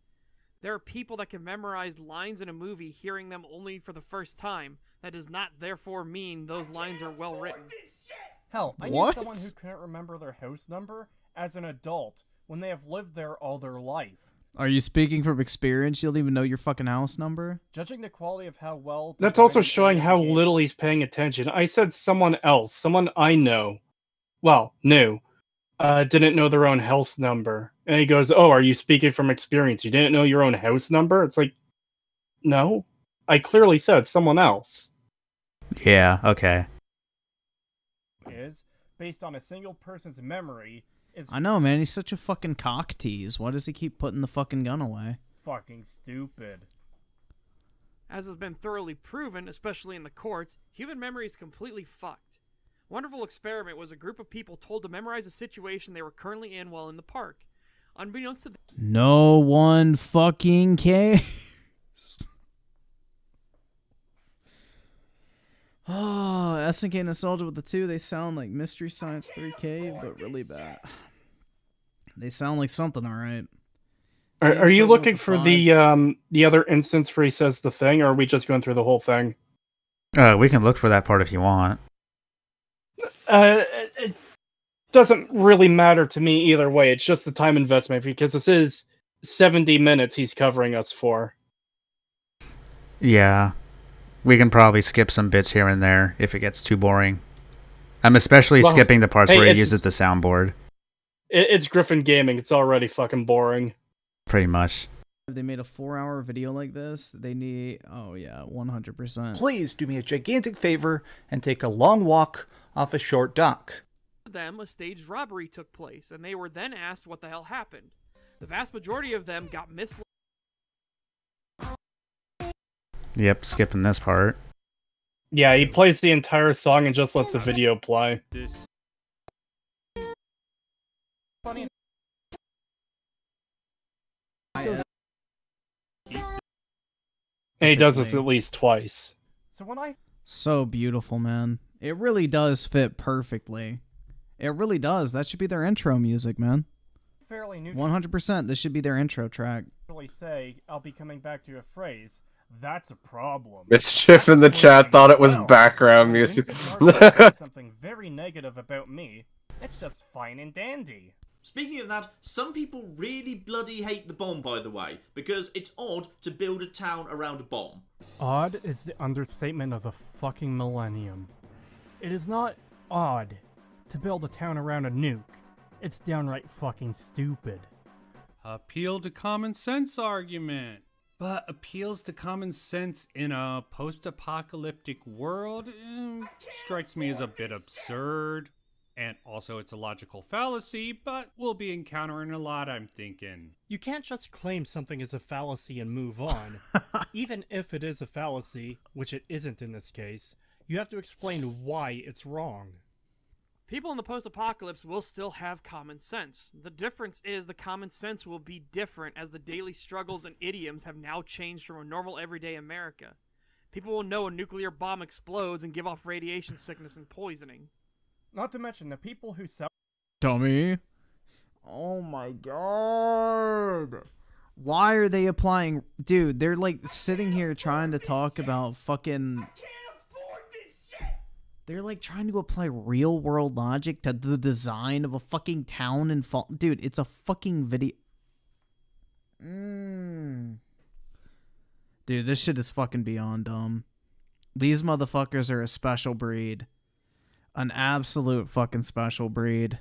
There are people that can memorize lines in a movie hearing them only for the first time. That does not therefore mean those lines are well written. Hell, I knew someone who couldn't remember their house number as an adult when they have lived there all their life. Are you speaking from experience? You don't even know your fucking house number? Judging the quality of how well... That's also showing how little he's paying attention. I said someone else, someone I know. Well, knew. Didn't know their own house number. And he goes, oh, are you speaking from experience? You didn't know your own house number? It's like, no. I clearly said someone else. Yeah, okay. Is, based on a single person's memory, is... I know, man. He's such a fucking cock tease. Why does he keep putting the fucking gun away? Fucking stupid. As has been thoroughly proven, especially in the courts, human memory is completely fucked. Wonderful Experiment was a group of people told to memorize a situation they were currently in while in the park. Unbeknownst to them... No one fucking cares. Oh, SNK Nostalgia with the 2, they sound like Mystery Science 3K, but really bad. They sound like something, alright. Are you looking for the other instance where he says the thing, or are we just going through the whole thing? We can look for that part if you want. It doesn't really matter to me either way. It's just the time investment, because this is 70 minutes he's covering us for. Yeah. We can probably skip some bits here and there if it gets too boring. I'm especially skipping the parts where he uses the soundboard. It's Griffin Gaming. It's already fucking boring. Pretty much. If they made a 4-hour video like this, they need... Oh, yeah, 100%. Please do me a gigantic favor and take a long walk off a short dock. For them, a staged robbery took place, and they were then asked what the hell happened. The vast majority of them got misled. Yep, skipping this part. Yeah, he plays the entire song and just lets the video play. Funny. And he does this at least twice. So when I... So beautiful, man. It really does fit perfectly. It really does. That should be their intro music, man. Fairly 100%. This should be their intro track. Say, I'll be coming back to a phrase. That's a problem. Mischief in the chat thought it was background music. Something very negative about me. It's just fine and dandy. Speaking of that, some people really bloody hate the bomb, by the way, because it's odd to build a town around a bomb. Odd is the understatement of the fucking millennium. It is not odd to build a town around a nuke. It's downright fucking stupid. Appeal to common sense argument. But appeals to common sense in a post-apocalyptic world strikes me as a bit absurd. And also it's a logical fallacy, but we'll be encountering a lot, I'm thinking. You can't just claim something is a fallacy and move on. Even if it is a fallacy, which it isn't in this case, you have to explain why it's wrong. People in the post-apocalypse will still have common sense. The difference is the common sense will be different as the daily struggles and idioms have now changed from a normal everyday America. People will know a nuclear bomb explodes and give off radiation sickness and poisoning. Not to mention the people who sell— Dummy. Oh my god. Why are they applying... Dude, they're like sitting here trying to talk about fucking... They're like trying to apply real world logic to the design of a fucking town and fall. Dude, it's a fucking video. Dude, this shit is fucking beyond dumb. These motherfuckers are a special breed. An absolute fucking special breed.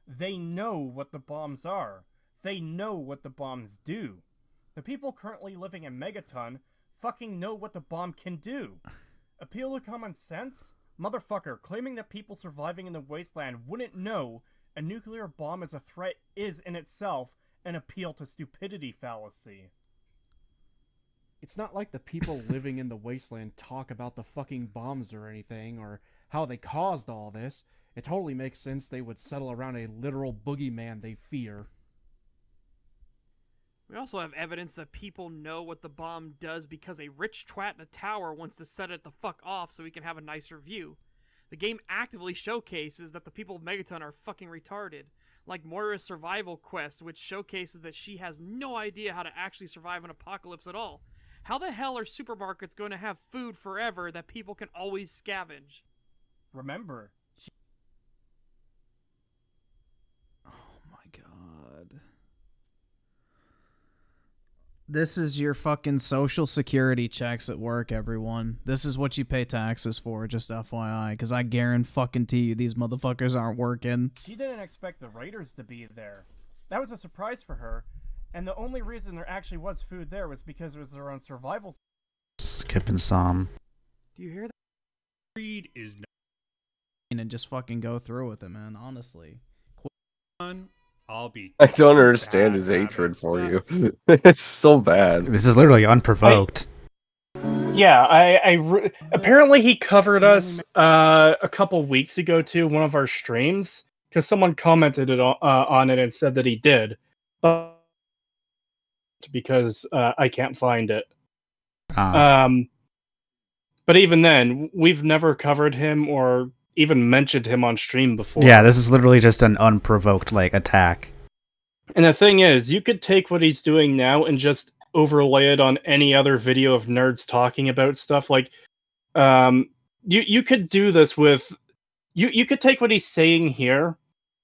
They know what the bombs are. They know what the bombs do. The people currently living in Megaton fucking know what the bomb can do. Appeal to common sense? Motherfucker, claiming that people surviving in the wasteland wouldn't know a nuclear bomb as a threat is in itself an appeal to stupidity fallacy. It's not like the people living in the wasteland talk about the fucking bombs or anything, or how they caused all this. It totally makes sense they would settle around a literal boogeyman they fear. We also have evidence that people know what the bomb does because a rich twat in a tower wants to set it the fuck off so he can have a nicer view. The game actively showcases that the people of Megaton are fucking retarded. Like Moira's survival quest, which showcases that she has no idea how to actually survive an apocalypse at all. How the hell are supermarkets going to have food forever that people can always scavenge? Remember, Oh my god. This is your fucking social security checks at work, everyone. This is what you pay taxes for, just FYI, because I guarantee you these motherfuckers aren't working. she didn't expect the raiders to be there. That was a surprise for her, and the only reason there actually was food there was because it was their own survival. Skipping some. Do you hear that? Creed is not And just fucking go through with it, man, honestly. done. I'll be. I don't understand his hatred for you. It's so bad. This is literally unprovoked. Yeah, apparently he covered us a couple weeks ago too, one of our streams, because someone commented on it and said that he did, but because I can't find it. But even then, we've never covered him or even mentioned him on stream before. Yeah, this is literally just an unprovoked attack. And the thing is, you could take what he's doing now and just overlay it on any other video of nerds talking about stuff. Like, you could do this with you could take what he's saying here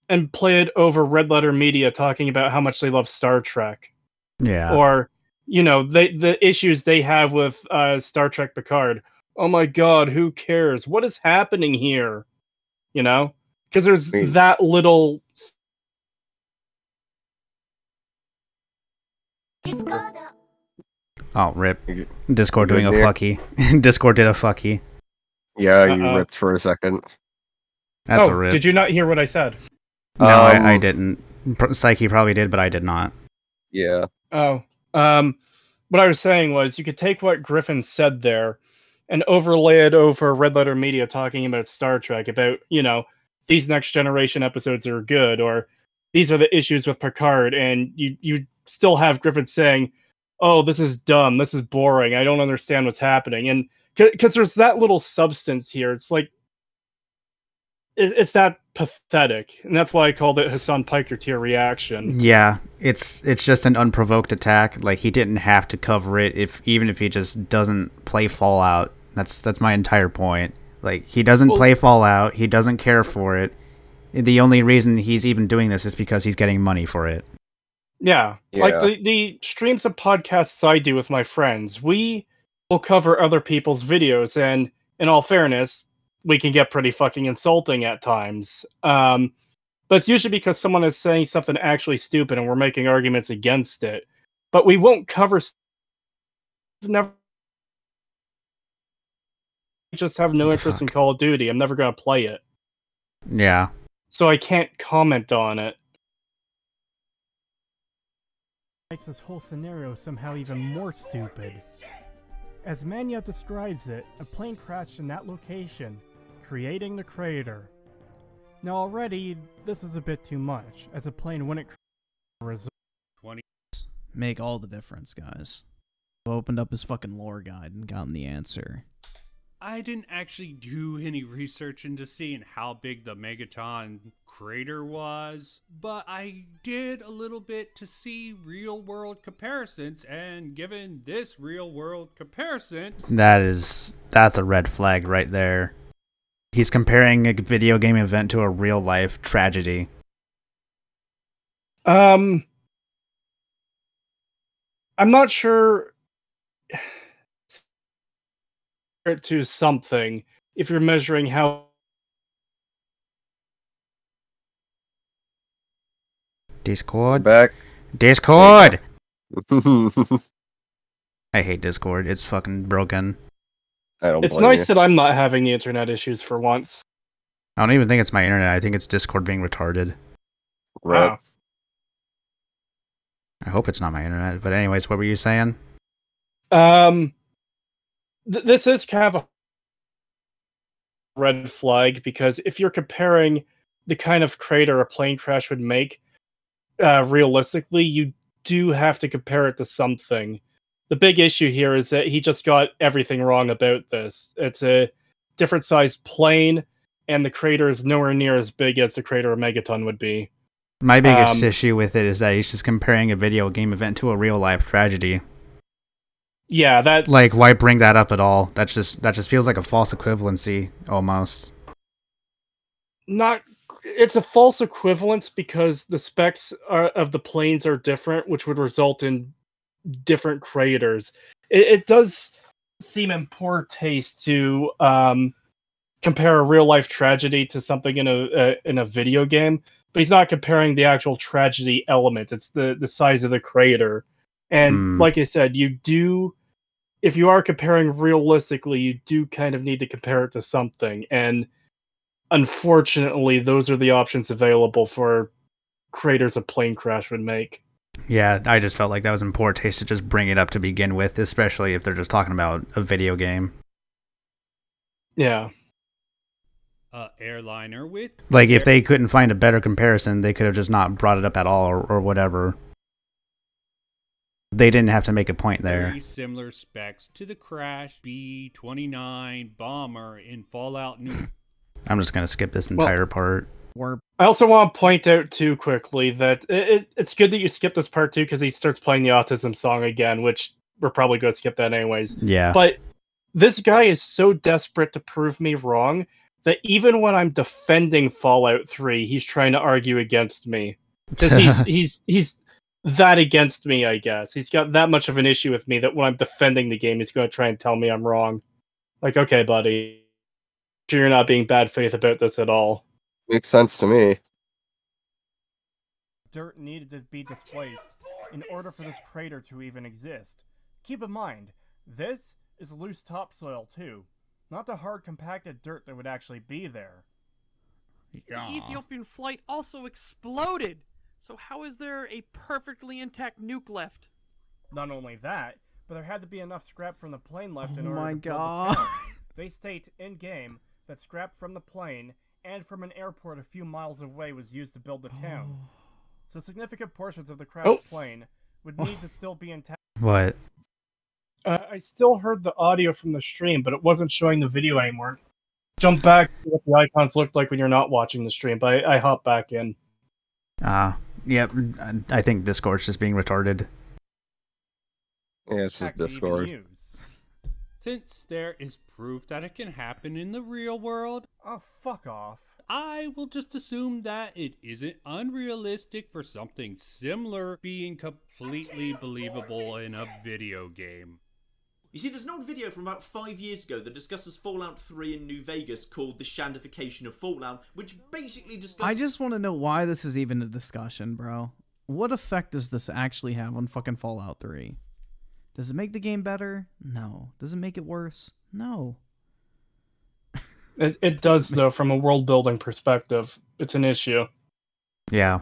and play it over Red Letter Media talking about how much they love Star Trek. Yeah. Or, the issues they have with Star Trek Picard. Oh my god, who cares? What is happening here? Because there's that little... Oh, rip. Discord doing a fucky. Discord did a fucky. Yeah, you ripped for a second. That's a rip. Did you not hear what I said? No, I didn't. Psyche probably did, but I did not. Yeah. Oh. What I was saying was, you could take what Griffin said there and overlay it over Red Letter Media talking about Star Trek, about, these Next Generation episodes are good, or these are the issues with Picard, and you still have Griffin saying, oh, this is dumb, this is boring, I don't understand what's happening. And because there's that little substance here, it's like, it's that pathetic, and that's why I called it Hassan Piker tier reaction. Yeah, it's just an unprovoked attack. Like, he didn't have to cover it even if he just doesn't play Fallout. That's my entire point. Like, he doesn't play Fallout. He doesn't care for it. The only reason he's even doing this is because he's getting money for it. Yeah. Like the streams of podcasts I do with my friends, we will cover other people's videos, and in all fairness, we can get pretty fucking insulting at times. But it's usually because someone is saying something actually stupid and we're making arguments against it. But we won't cover... Never... just have no interest in Call of Duty. I'm never going to play it. Yeah. So I can't comment on it. Makes this whole scenario somehow even more stupid. As Manya describes it, a plane crashed in that location, creating the crater. Now already, this is a bit too much, as a plane wouldn't result. Make all the difference, guys. I opened up his fucking lore guide and gotten the answer. I didn't actually do any research into seeing how big the Megaton crater was, but I did a little bit to see real-world comparisons, and given this real-world comparison... That's a red flag right there. He's comparing a video game event to a real-life tragedy. I'm not sure... it to something if you're measuring how Discord back. Discord. I hate Discord. It's fucking broken. It's nice that I'm not having the internet issues for once. I don't even think it's my internet. I think it's Discord being retarded. Right. Wow. I hope it's not my internet. But anyways, what were you saying? This is kind of a red flag, because if you're comparing the kind of crater a plane crash would make, realistically, you do have to compare it to something. The big issue here is that he just got everything wrong about this. It's a different sized plane, and the crater is nowhere near as big as the crater of Megaton would be. My biggest issue with it is that he's just comparing a video game event to a real life tragedy. Yeah, that... Like, why bring that up at all? That just feels like a false equivalency, almost. It's a false equivalence because the specs of the planes are different, which would result in different craters. It does seem in poor taste to compare a real-life tragedy to something in a video game, but he's not comparing the actual tragedy element. It's the size of the crater. And like I said, if you are comparing realistically, you do kind of need to compare it to something. And unfortunately, those are the options available for craters a plane crash would make. Yeah, I just felt like that was in poor taste to just bring it up to begin with, especially if they're just talking about a video game. Yeah. Airliner with... Like, if they couldn't find a better comparison, they could have just not brought it up at all or whatever. They didn't have to make a point there. Very similar specs to the Crash B-29 bomber in Fallout New... I'm just going to skip this entire part. I also want to point out, too, quickly, that it's good that you skipped this part, too, because he starts playing the Autism song again, which we're probably going to skip that anyways. Yeah. But this guy is so desperate to prove me wrong that even when I'm defending Fallout 3, he's trying to argue against me. Because he's that against me, I guess. He's got that much of an issue with me that when I'm defending the game, he's going to try and tell me I'm wrong. Like, okay, buddy. You're not being bad faith about this at all. Makes sense to me. Dirt needed to be displaced in order for this crater to even exist. Keep in mind, this is loose topsoil too, not the hard compacted dirt that would actually be there. The Ethiopian flight also exploded! So how is there a perfectly intact nuke left? Not only that, but there had to be enough scrap from the plane left in order to build the God. town. They state in-game that scrap from the plane and from an airport a few miles away was used to build the town. So significant portions of the crashed plane would need to still be intact. What? I still heard the audio from the stream, but it wasn't showing the video anymore. jump back to what the icons looked like when you're not watching the stream, but I hop back in. Yep. I think Discord's just being retarded. Yeah, it's just Discord. Since there is proof that it can happen in the real world, Oh, fuck off. I will just assume that it isn't unrealistic for something similar being completely believable in a video game. You see, there's an old video from about 5 years ago that discusses Fallout 3 in New Vegas called The Shandification of Fallout, which basically discusses... I just want to know why this is even a discussion, bro. What effect does this actually have on fucking Fallout 3? Does it make the game better? No. Does it make it worse? No. It does, though, from a world-building perspective. It's an issue. Yeah.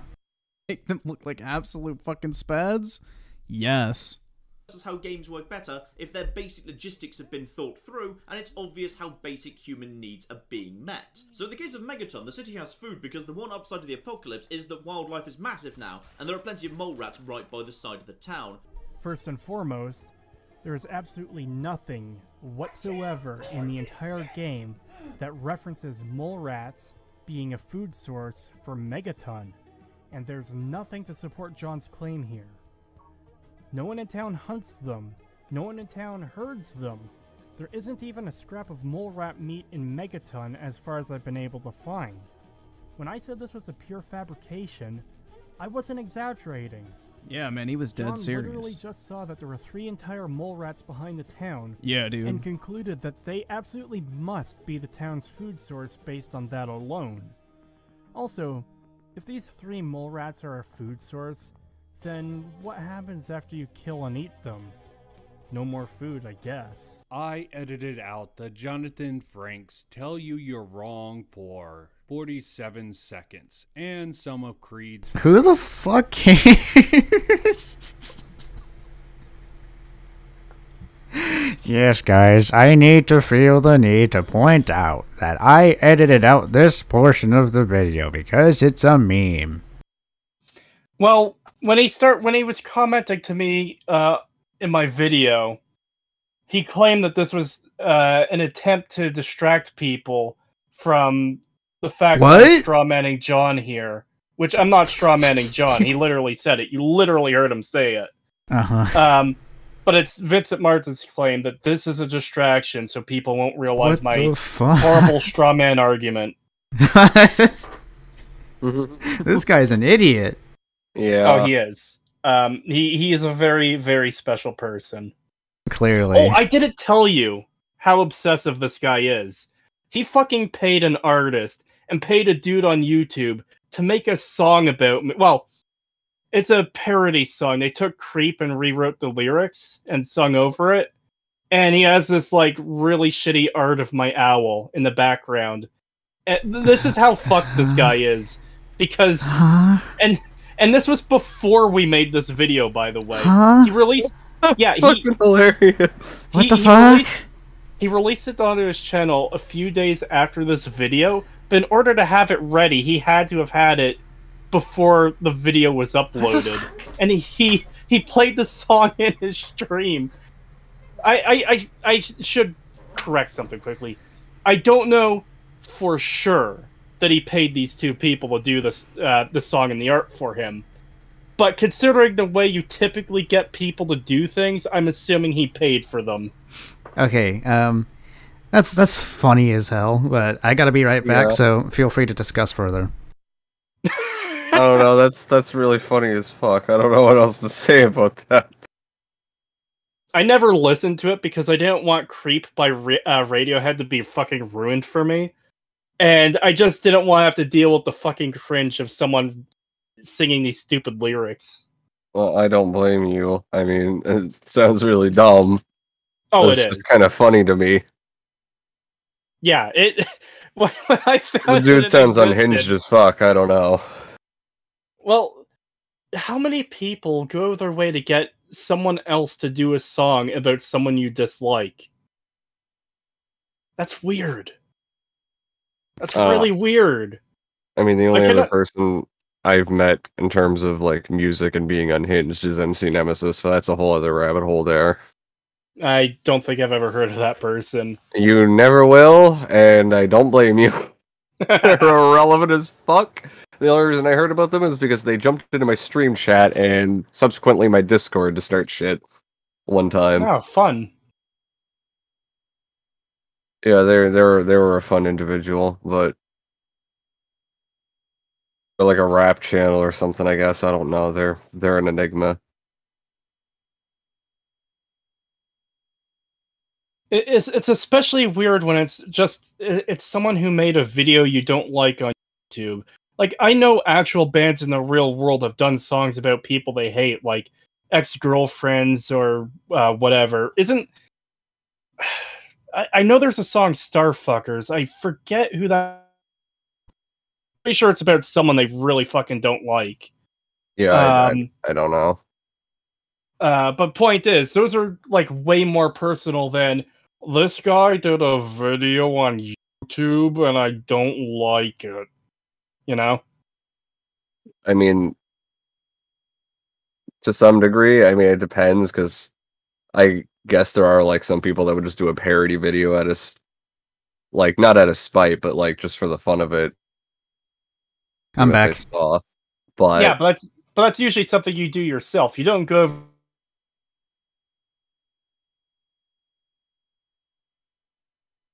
Make them look like absolute fucking spads? Yes. This is how games work better if their basic logistics have been thought through and it's obvious how basic human needs are being met. So in the case of Megaton, the city has food because the one upside of the apocalypse is that wildlife is massive now and there are plenty of mole rats right by the side of the town. First and foremost, there is absolutely nothing whatsoever in the entire game that references mole rats being a food source for Megaton, and there's nothing to support John's claim here. No one in town hunts them. No one in town herds them. There isn't even a scrap of mole rat meat in Megaton as far as I've been able to find. When I said this was a pure fabrication, I wasn't exaggerating. Yeah, man, he was dead John serious. literally just saw that there were 3 entire mole rats behind the town. Yeah, dude. And concluded that they absolutely must be the town's food source based on that alone. Also, if these 3 mole rats are a food source, then what happens after you kill and eat them? No more food, I guess. I edited out the Jonathan Franks tell you you're wrong for 47 seconds, and some of Creed's... Who the fuck cares? Yes, guys, I need to feel the need to point out that I edited out this portion of the video because it's a meme. Well, when he was commenting to me in my video, he claimed that this was an attempt to distract people from the fact that I'm strawmanning John here, which I'm not strawmanning John. He literally said it. You literally heard him say it. But it's Vincent Martin's claim that this is a distraction so people won't realize my horrible strawman argument. This guy's an idiot. Yeah. Oh, he is. He is a very, very special person. Clearly. Oh, I didn't tell you how obsessive this guy is. He fucking paid an artist and paid a dude on YouTube to make a song about me. Well, it's a parody song. They took Creep and rewrote the lyrics and sung over it. And he has this, like, really shitty art of my owl in the background. And this is how fucked this guy is. Because... And this was before we made this video, by the way. He released... That's fucking hilarious. What the fuck? He released it onto his channel a few days after this video, but in order to have it ready, he had to have had it before the video was uploaded. And he played the song in his stream. I should correct something quickly. I don't know for sure that he paid these 2 people to do this the song and the art for him. But considering the way you typically get people to do things, I'm assuming he paid for them. Okay, that's funny as hell, but I gotta be right back, so feel free to discuss further. I don't know, that's really funny as fuck. I don't know what else to say about that. I never listened to it because I didn't want Creep by Radiohead to be fucking ruined for me. And I just didn't want to have to deal with the fucking cringe of someone singing these stupid lyrics. Well, I don't blame you. I mean, it sounds really dumb. Oh, it's it is. Just kind of funny to me. Yeah, it. When I found The dude sounds unhinged as fuck. I don't know. Well, how many people go their way to get someone else to do a song about someone you dislike? That's weird. That's really weird. I mean, the only other person I've met in terms of like music and being unhinged is MC Nemesis, but that's a whole other rabbit hole there. I don't think I've ever heard of that person. You never will, and I don't blame you. They're irrelevant as fuck. The only reason I heard about them is because they jumped into my stream chat and subsequently my Discord to start shit one time. Oh, fun. Yeah, they were a fun individual, but they're like a rap channel or something, I guess. I don't know. They're an enigma. It's especially weird when it's someone who made a video you don't like on YouTube. Like, I know actual bands in the real world have done songs about people they hate, like ex-girlfriends or whatever. I know there's a song Starfuckers. I forget who that. Pretty sure it's about someone they really fucking don't like. Yeah, I don't know. But point is, those are like way more personal than this guy did a video on YouTube and I don't like it. You know? I mean, to some degree, I mean, it depends, because I guess there are like some people that would just do a parody video at us, like not out of spite, but like just for the fun of it. I'm back. But yeah, but that's usually something you do yourself. You don't go.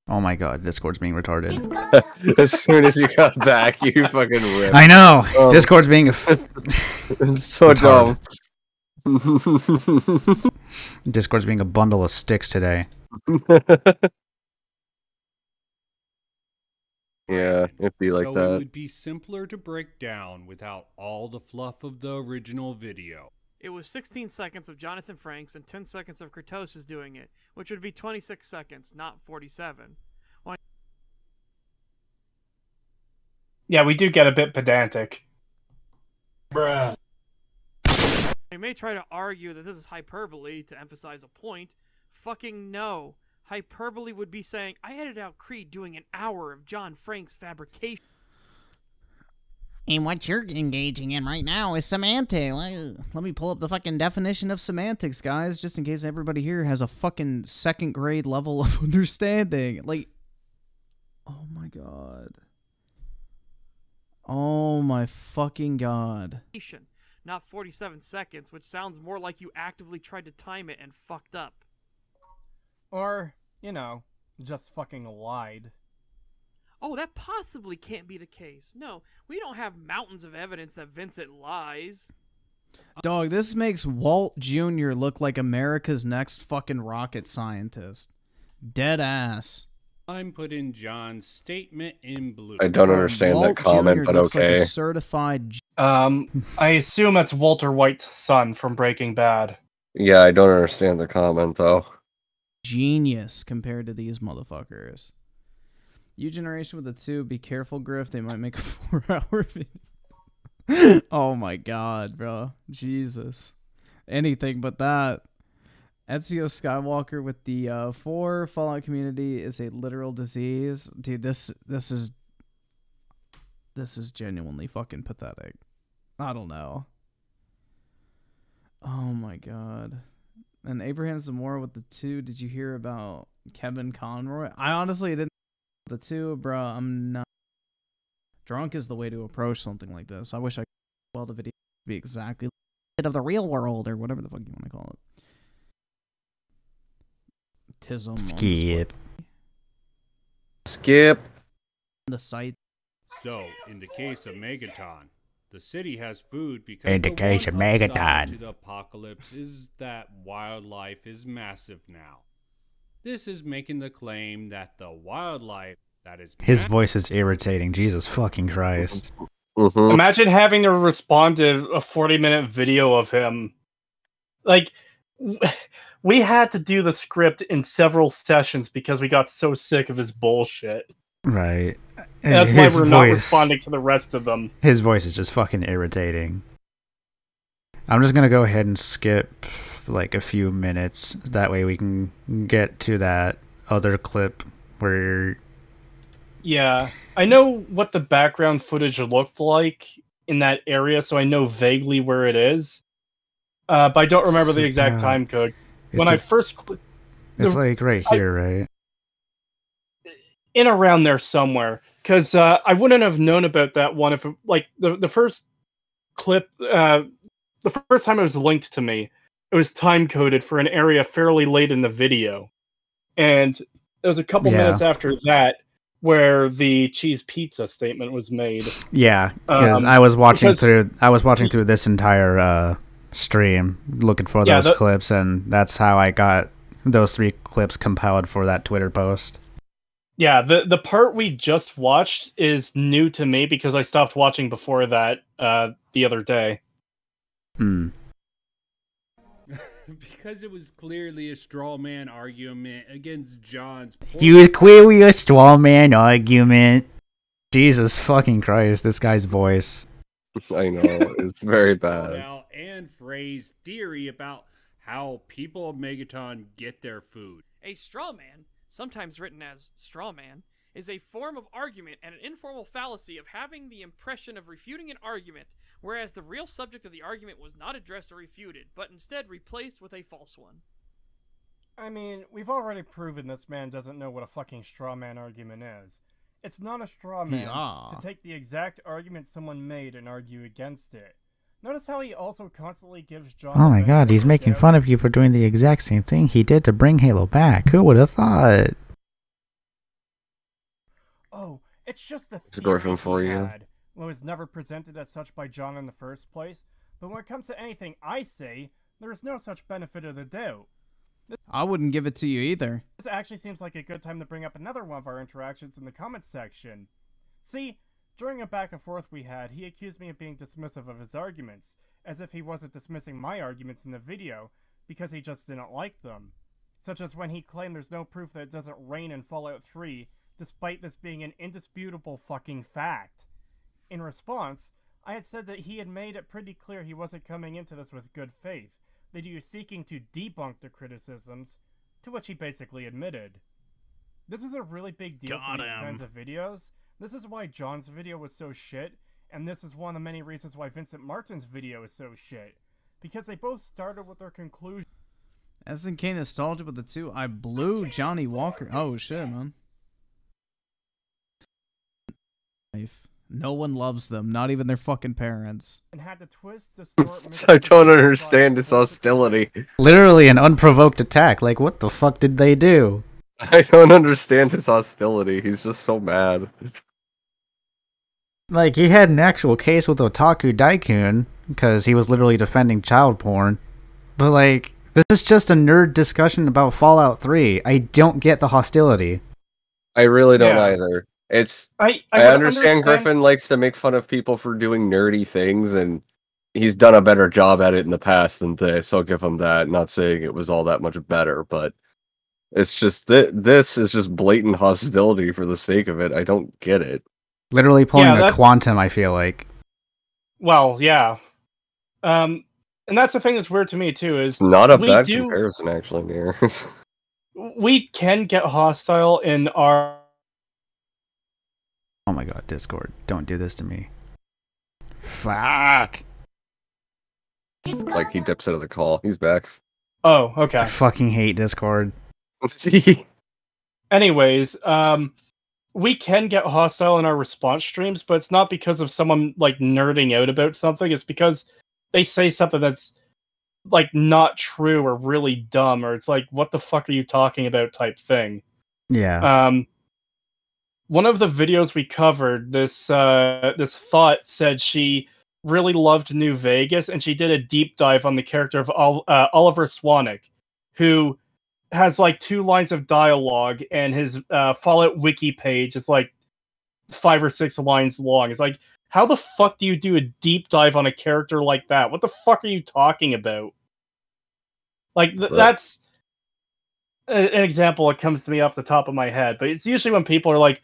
Oh my god, Discord's being retarded. As soon as you got back, you fucking ripped. I know! Discord's being a it's so dumb. Discord's being a bundle of sticks today. Yeah, it'd be like that. It would be simpler to break down without all the fluff of the original video. It was 16 seconds of Jonathan Franks and 10 seconds of Creetosis doing it, which would be 26 seconds, not 47. Yeah, we do get a bit pedantic. Bruh. You may try to argue that this is hyperbole to emphasize a point. Fucking no. Hyperbole would be saying, I edited out Creed doing an hour of John Frank's fabrication. And what you're engaging in right now is semantic. Let me pull up the fucking definition of semantics, guys, just in case everybody here has a fucking second grade level of understanding. Like, oh my god. Oh my fucking god. Not 47 seconds, which sounds more like you actively tried to time it and fucked up. Or, you know, just fucking lied. Oh, that possibly can't be the case. No, we don't have mountains of evidence that Vincent lies. Dog, this makes Walt Jr. look like America's next fucking rocket scientist. Dead ass. I'm putting John's statement in blue. I don't understand Walt that comment, Jr. but looks okay. Like a certified. I assume that's Walter White's son from Breaking Bad. Yeah, I don't understand the comment though. Genius compared to these motherfuckers. You generation with the 2, be careful, Griff. They might make a 4-hour video. Oh my god, bro. Jesus. Anything but that. Ezio Skywalker with the 4 Fallout community is a literal disease. Dude, this is genuinely fucking pathetic. I don't know. Oh my god. And Abraham Zamora with the 2. Did you hear about Kevin Conroy? I honestly didn't. The 2, bro. I'm not. Drunk is the way to approach something like this. I wish I could well the video to be exactly of the real world or whatever the fuck you want to call it. Tism. Skip. The site. So, in the case of Megaton, the city has food because in the case of Megaton, to the apocalypse is that wildlife is massive now. This is making the claim that the wildlife that is his voice is irritating. Jesus fucking Christ. Mm-hmm. Imagine having to respond to a 40-minute video of him. Like, we had to do the script in several sessions because we got so sick of his bullshit. Right. And that's why we're not responding to the rest of them. His voice is just fucking irritating. I'm just gonna go ahead and skip like a few minutes. That way we can get to that other clip where... Yeah. I know what the background footage looked like in that area, so I know vaguely where it is. But I don't remember the exact time code. When I first It's like right here, right? In around there somewhere. Because I wouldn't have known about that one if, like, the first clip, the first time it was linked to me, it was time coded for an area fairly late in the video. And there was a couple minutes after that where the cheese pizza statement was made. Yeah, because I was watching through this entire stream looking for those clips, and that's how I got those 3 clips compiled for that Twitter post. Yeah, the part we just watched is new to me because I stopped watching before that the other day. Because it was clearly a straw man argument against John's point. It was clearly a straw man argument. Jesus fucking Christ, this guy's voice. I know, it's very bad. And phrase theory about how people of Megaton get their food. A straw man, sometimes written as straw man, is a form of argument and an informal fallacy of having the impression of refuting an argument, whereas the real subject of the argument was not addressed or refuted, but instead replaced with a false one. I mean, we've already proven this man doesn't know what a fucking straw man argument is. It's not a straw man to take the exact argument someone made and argue against it. Notice how he also constantly gives John... Oh my god, he's making fun of you for doing the exact same thing he did to bring Halo back. Who would have thought? Oh, it's just the theory Griffin for you. It was never presented as such by John in the first place, but when it comes to anything I say, there is no such benefit of the doubt. I wouldn't give it to you either. This actually seems like a good time to bring up another one of our interactions in the comments section. See, during a back and forth we had, he accused me of being dismissive of his arguments, as if he wasn't dismissing my arguments in the video, because he just didn't like them. Such as when he claimed there's no proof that it doesn't rain in Fallout 3, despite this being an indisputable fucking fact. In response, I had said that he had made it pretty clear he wasn't coming into this with good faith, that he was seeking to debunk the criticisms, to which he basically admitted. This is a really big deal for these kinds of videos. This is why John's video was so shit, and this is one of the many reasons why Vincent Martin's video is so shit. Because they both started with their conclusion. SNK nostalgia with the 2. I blew Johnny Walker. Oh shit, man. No one loves them, not even their fucking parents. And had to twist, distort, I don't understand this hostility. Literally an unprovoked attack. Like, what the fuck did they do? I don't understand his hostility. He's just so mad. Like, he had an actual case with Otaku Daikun, because he was literally defending child porn. But, like, this is just a nerd discussion about Fallout 3. I don't get the hostility. I really don't either. I understand Griffin likes to make fun of people for doing nerdy things, and he's done a better job at it in the past than this. I'll give him that. Not saying it was all that much better, but it's just this is just blatant hostility for the sake of it. I don't get it. Literally pulling a quantum, I feel like. Well, yeah. And that's the thing that's weird to me, too, is... Not a bad comparison, actually, Near. We can get hostile in our... Oh my god, Discord. Don't do this to me. Fuck! Like, he dips out of the call. He's back. Oh, okay. I fucking hate Discord. See? Anyways, we can get hostile in our response streams, but it's not because of someone, like, nerding out about something. It's because they say something that's, like, not true or really dumb, or it's like, what the fuck are you talking about type thing. Yeah. One of the videos we covered, this thought said she really loved New Vegas, and she did a deep dive on the character of Oliver Swanek, who has like 2 lines of dialogue, and his Fallout wiki page is like 5 or 6 lines long. It's like, how the fuck do you do a deep dive on a character like that? What the fuck are you talking about? Like, that's an example that comes to me off the top of my head, but it's usually when people are like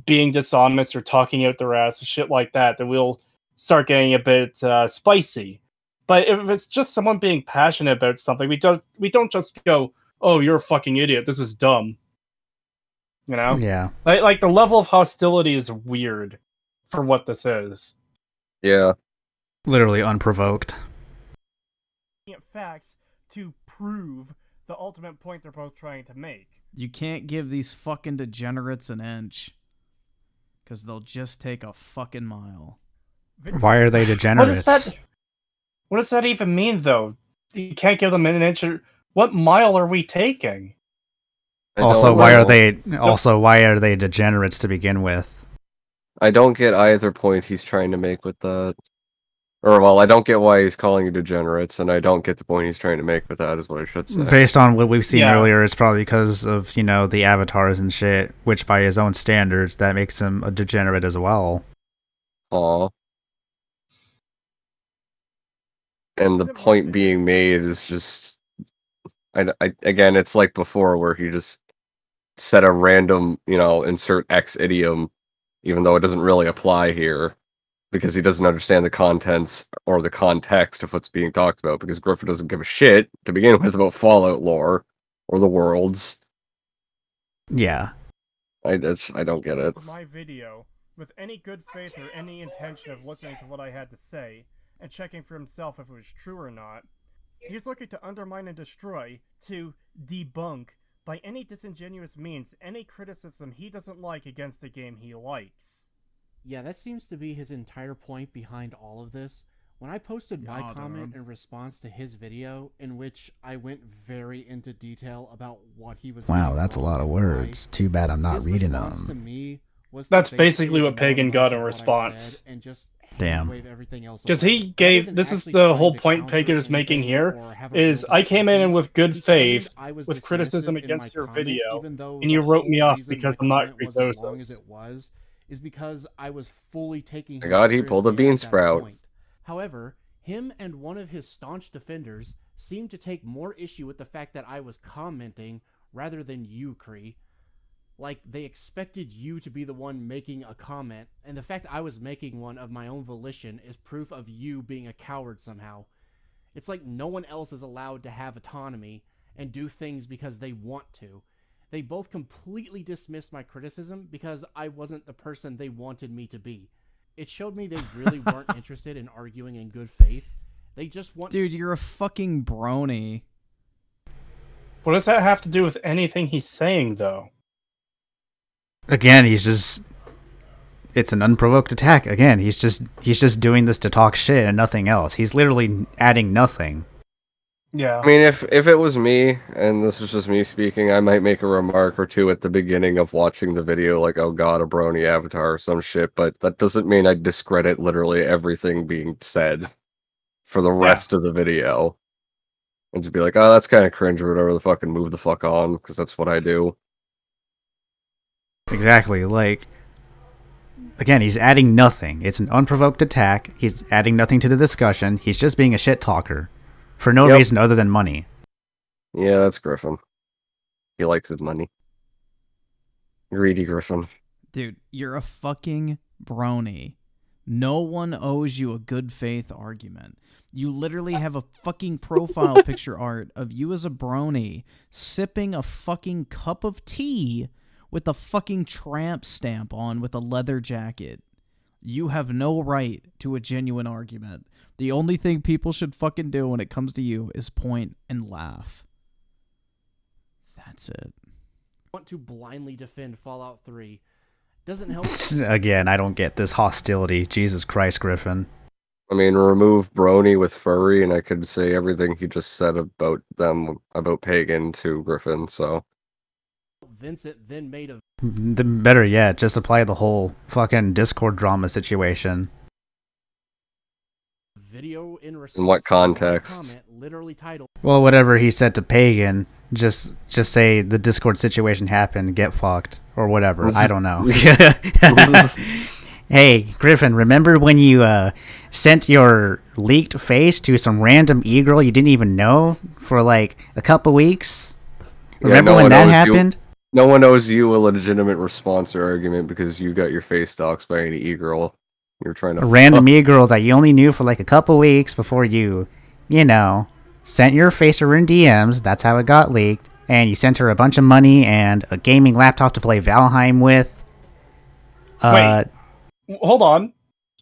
being dishonest or talking out their ass and shit like that we'll start getting a bit spicy. But if it's just someone being passionate about something, we don't just go, oh, you're a fucking idiot, this is dumb. You know? Yeah. Like the level of hostility is weird for what this is. Yeah. Literally unprovoked. Facts to prove the ultimate point they're both trying to make. You can't give these fucking degenerates an inch. Because they'll just take a fucking mile. Why are they degenerates? What does that even mean, though? You can't give them an inch. What mile are we taking? Also, why are they degenerates to begin with? I don't get either point he's trying to make with that. Or, well, I don't get why he's calling you degenerates, and I don't get the point he's trying to make with that, is what I should say. Based on what we've seen earlier, it's probably because of, the avatars and shit, which by his own standards, that makes him a degenerate as well. Aw. And the point being made is just... again, it's like before, where he just said a random, insert X idiom, even though it doesn't really apply here. Because he doesn't understand the contents or the context of what's being talked about, because Griffin doesn't give a shit to begin with about Fallout lore or the worlds. Yeah. I don't get it. For my video, with any good faith or any intention of listening to what I had to say, and checking for himself if it was true or not, he's looking to undermine and destroy, to debunk, by any disingenuous means, any criticism he doesn't like against a game he likes. Yeah, that seems to be his entire point behind all of this. When I posted my comment in response to his video, in which I went very into detail about what he was... Wow, that's a lot of words. Too bad I'm not reading them. That's basically what Pagan got in response. Damn. Because he gave... This is the whole point Pagan is making here, is I came in with good faith, with criticism against your video, and you wrote me off because I'm not Creetosis. Is because I was fully taking... God, he pulled a bean sprout. However, him and one of his staunch defenders seemed to take more issue with the fact that I was commenting rather than you, Cree. Like, they expected you to be the one making a comment, and the fact I was making one of my own volition is proof of you being a coward somehow. It's like no one else is allowed to have autonomy and do things because they want to. They both completely dismissed my criticism because I wasn't the person they wanted me to be. It showed me they really weren't interested in arguing in good faith. They just want... Dude, you're a fucking brony. What does that have to do with anything he's saying, though? Again, it's an unprovoked attack. Again, he's just doing this to talk shit and nothing else. He's literally adding nothing. Yeah. I mean, if it was me, and this is just me speaking, I might make a remark or two at the beginning of watching the video, like, oh god, a brony avatar or some shit, but that doesn't mean I discredit literally everything being said for the rest of the video. And just be like, oh, that's kind of cringe or whatever, the fucking move the fuck on, because that's what I do. Exactly, like... Again, he's adding nothing. It's an unprovoked attack. He's adding nothing to the discussion. He's just being a shit talker. For no reason other than money. Yeah, that's Griffin. He likes his money. Greedy Griffin. Dude, you're a fucking brony. No one owes you a good faith argument. You literally have a fucking profile picture art of you as a brony sipping a fucking cup of tea with a fucking tramp stamp on with a leather jacket. You have no right to a genuine argument. The only thing people should fucking do when it comes to you is point and laugh. That's it. Want to blindly defend Fallout 3 doesn't help. Again, I don't get this hostility. Jesus Christ, Griffin. I mean, remove Brony with Furry, and I could say everything he just said about Pagan to Griffin, so... Vincent then made a... Better yet, just apply the whole fucking Discord drama situation. Video in what context? Literally titled... Well, whatever he said to Pagan, just say the Discord situation happened, get fucked, or whatever. I don't know. Hey, Griffin, remember when you sent your leaked face to some random e-girl you didn't even know for like a couple weeks? Remember when that happened? No one owes you a legitimate response or argument because you got your face doxed by an e-girl. You're trying to... A random e-girl that you only knew for like a couple weeks before you sent your face to her in DMs. That's how it got leaked. And you sent her a bunch of money and a gaming laptop to play Valheim with. Wait, hold on.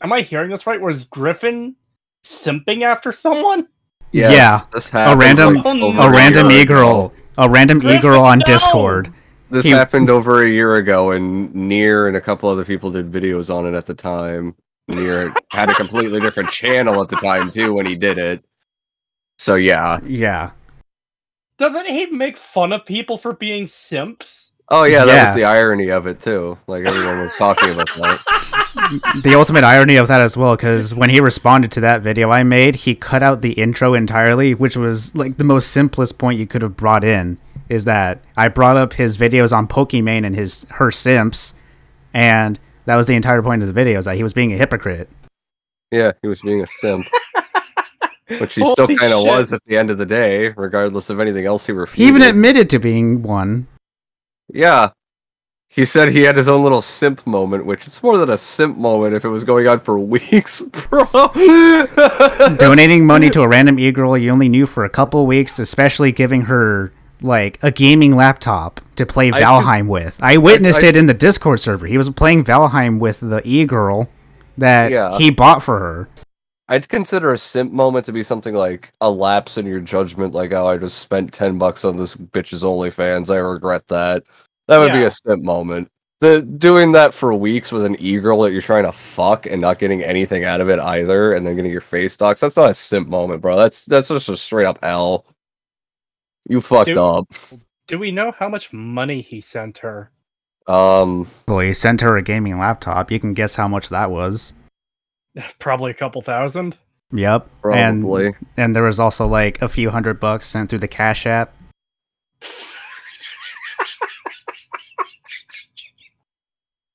Am I hearing this right? Was Griffin simping after someone? Yes, Yeah, this a happened random, like, Oh, over a no. random year e-girl, ago. a random Griffin, e-girl on no! Discord. This He- happened over a year ago, and Nier and a couple other people did videos on it at the time. Nier had a completely different channel at the time too when he did it. So yeah. Yeah. Doesn't he make fun of people for being simps? Oh yeah, that was Yeah. the irony of it too. Like everyone was talking about that. The ultimate irony of that as well, because when he responded to that video I made, he cut out the intro entirely, which was like the most simplest point you could have brought in. Is that I brought up his videos on Pokimane and her simps, and that was the entire point of the video, is that he was being a hypocrite. Yeah, he was being a simp. Which he Holy still kind of shit. was at the end of the day, regardless of anything else he He refuted. even admitted to being one. Yeah. He said he had his own little simp moment, which it's more than a simp moment if it was going on for weeks, bro. Donating money to a random e-girl you only knew for a couple weeks, especially giving her like a gaming laptop to play Valheim with. I witnessed it in the Discord server. He was playing Valheim with the e-girl that he bought for her. I'd consider a simp moment to be something like a lapse in your judgment, like, oh, I just spent $10 on this bitch's OnlyFans, I regret that. That would be a simp moment. Doing that for weeks with an e-girl that you're trying to fuck and not getting anything out of it either, and then getting your face doxed, that's not a simp moment, bro. That's just a straight up L. You fucked up. Do we know how much money he sent her? Well, he sent her a gaming laptop. You can guess how much that was. Probably a couple thousand. Yep. Probably. And there was also like a few $100 sent through the Cash App.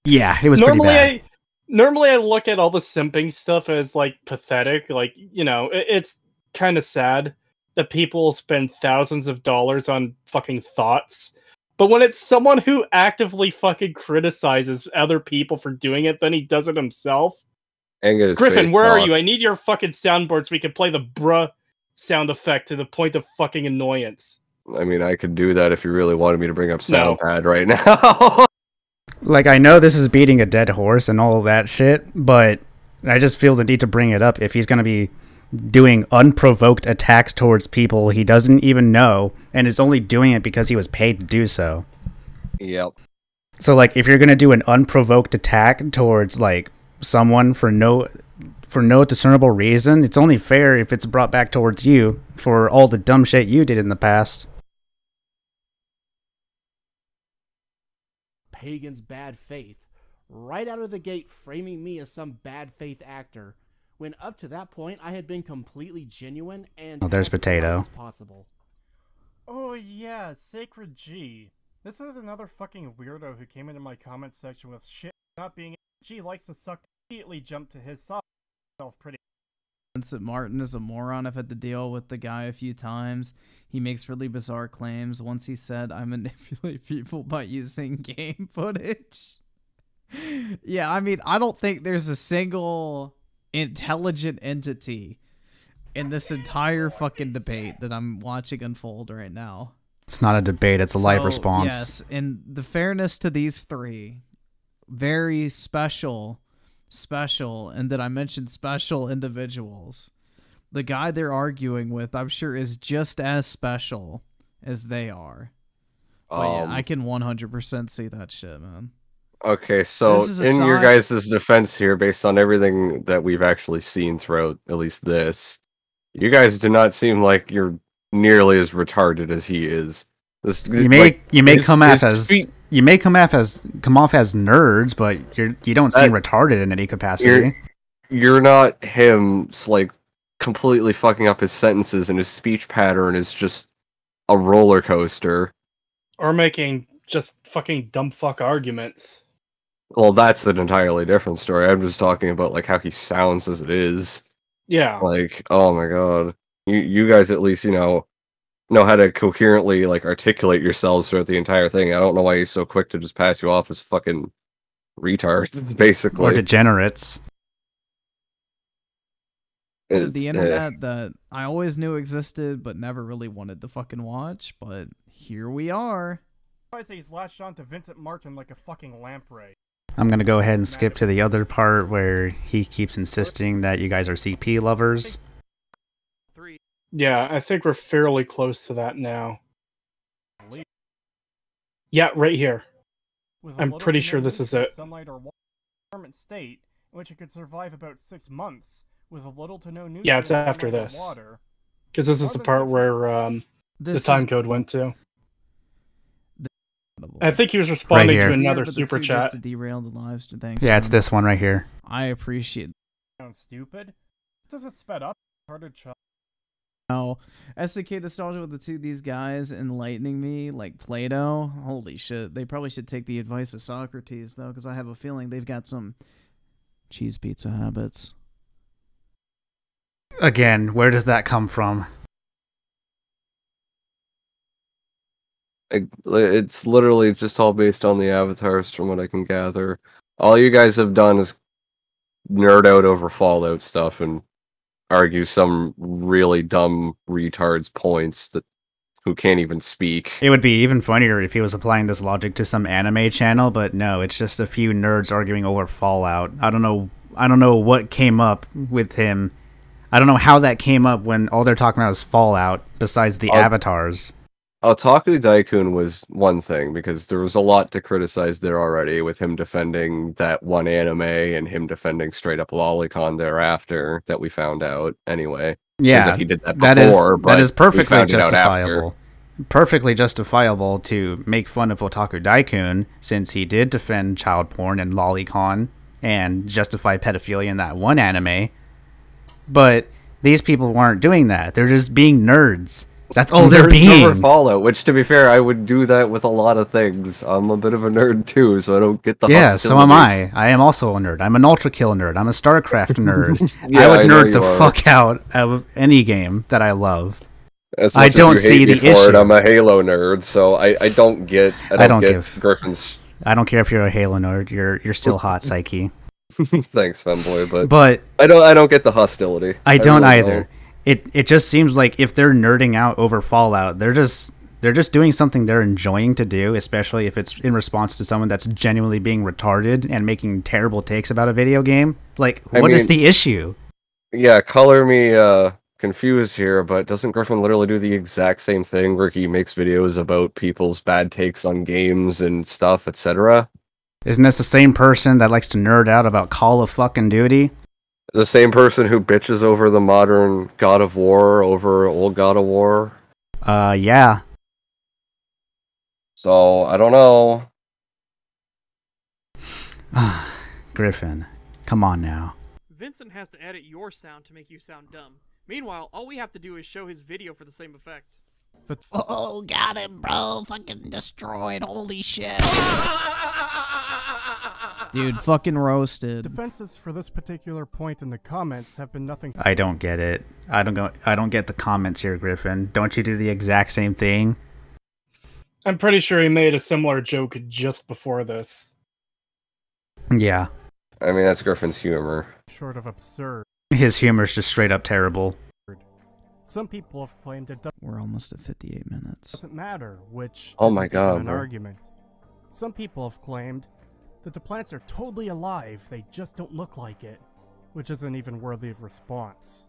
Yeah, it was pretty bad. Normally I look at all the simping stuff as like pathetic. Like, you know, it's kind of sad that people spend thousands of dollars on fucking thoughts. But when it's someone who actively fucking criticizes other people for doing it, then he does it himself. And get his Griffin, face where are doxed. you? I need your fucking soundboard so we can play the bruh sound effect to the point of fucking annoyance. I mean, I could do that if you really wanted me to bring up SoundPad right now. Like, I know this is beating a dead horse and all of that shit, but I just feel the need to bring it up if he's going to be doing unprovoked attacks towards people he doesn't even know and is only doing it because he was paid to do so. Yep. So, like, if you're going to do an unprovoked attack towards, like, someone for no discernible reason, it's only fair if it's brought back towards you for all the dumb shit you did in the past. Pagan's bad faith, right out of the gate framing me as some bad faith actor, when up to that point I had been completely genuine and Oh, there's as polite Potato. as possible. Oh yeah, Sacred G. This is another fucking weirdo who came into my comment section with shit not being G likes to suck, immediately jump to his side. Pretty. Vincent Martin is a moron. I've had to deal with the guy a few times. He makes really bizarre claims. Once he said, I manipulate people by using game footage. Yeah, I mean, I don't think there's a single intelligent entity in this entire fucking debate that I'm watching unfold right now. It's not a debate, it's a live response. Yes, and the fairness to these three, very special, and that I mentioned special individuals. The guy they're arguing with, I'm sure, is just as special as they are. But yeah, I can 100% see that shit, man. Okay, so in your guys' defense here, based on everything that we've actually seen throughout at least this, you guys do not seem like you're nearly as retarded as he is. You may come off as nerds, but you don't seem retarded in any capacity. You're not him, like, completely fucking up his sentences, and his speech pattern is just a roller coaster. Or making just fucking dumb fuck arguments. Well, that's an entirely different story. I'm just talking about, like, how he sounds as it is. Yeah. Like, oh my god. You guys at least, know how to coherently, like, articulate yourselves throughout the entire thing. I don't know why he's so quick to just pass you off as fucking retards, basically. Or degenerates. The internet that I always knew existed, but never really wanted to fucking watch, but here we are. I say he's latched on to Vincent Martin like a fucking lamprey. I'm going to go ahead and skip to the other part where he keeps insisting that you guys are CP lovers. Yeah, I think we're fairly close to that now. Yeah, right here. With I'm little pretty to no sure this need is for it. sunlight or water, dormant state in which it could survive about 6 months with little to no Yeah, it's nutrients, after sunlight, or this. water. Because this is the part where the time code went to. I think he was responding to another super chat. Just to derail the lives. Thanks. Yeah, it's this one right here. I appreciate. Sounds stupid. Does it sped up? Harder shot. Oh, SDK nostalgia with the two of these guys enlightening me like Play-Doh. Holy shit! They probably should take the advice of Socrates though, because I have a feeling they've got some cheese pizza habits. Again, where does that come from? It's literally just all based on the avatars, from what I can gather. All you guys have done is nerd out over Fallout stuff and argue some really dumb retards points that who can't even speak. It would be even funnier if he was applying this logic to some anime channel, but no, it's just a few nerds arguing over Fallout. I don't know what came up with him. I don't know how that came up when all they're talking about is Fallout, besides the avatars. Otaku Daikun was one thing, because there was a lot to criticize there already, with him defending that one anime and him defending straight up Lolicon thereafter, that we found out anyway. Yeah, that he did that before, that is perfectly justifiable. Perfectly justifiable to make fun of Otaku Daikun, since he did defend child porn and Lolicon and justify pedophilia in that one anime. But these people weren't doing that. They're just being nerds. That's all they're being. Over Fallout, which, to be fair, I would do that with a lot of things. I'm a bit of a nerd too, so I don't get the hostility. So am I. I am also a nerd. I'm an Ultra Kill nerd. I'm a StarCraft nerd. Yeah, I would nerd the fuck out of any game that I love. As much I don't as you see hate the me for issue. it, I'm a Halo nerd, so I don't get Griffin's. I don't care if you're a Halo nerd. You're still hot, Psyche. Thanks, fanboy, but I don't get the hostility. I don't really either. don't. It just seems like if they're nerding out over Fallout, they're just doing something they're enjoying to do, especially if it's in response to someone that's genuinely being retarded and making terrible takes about a video game. Like, what is the issue? Yeah, color me confused here, but doesn't Griffin literally do the exact same thing where he makes videos about people's bad takes on games and stuff, etc.? Isn't this the same person that likes to nerd out about Call of fucking Duty? The same person who bitches over the modern God of War over old God of War? Yeah. So, I don't know. Griffin, come on now. Vincent has to edit your sound to make you sound dumb. Meanwhile, all we have to do is show his video for the same effect. Oh, got him, bro. Fucking destroyed. Holy shit. Dude, fucking roasted. Defenses for this particular point in the comments have been nothing. I don't get it. I don't get the comments here, Griffin. Don't you do the exact same thing? I'm pretty sure he made a similar joke just before this. Yeah. I mean, that's Griffin's humor. Short of absurd. His humor's just straight up terrible. Some people have claimed it We're almost at 58 minutes. doesn't matter, which Oh my isn't even God, an bro. argument. Some people have claimed that the plants are totally alive, they just don't look like it, which isn't even worthy of response.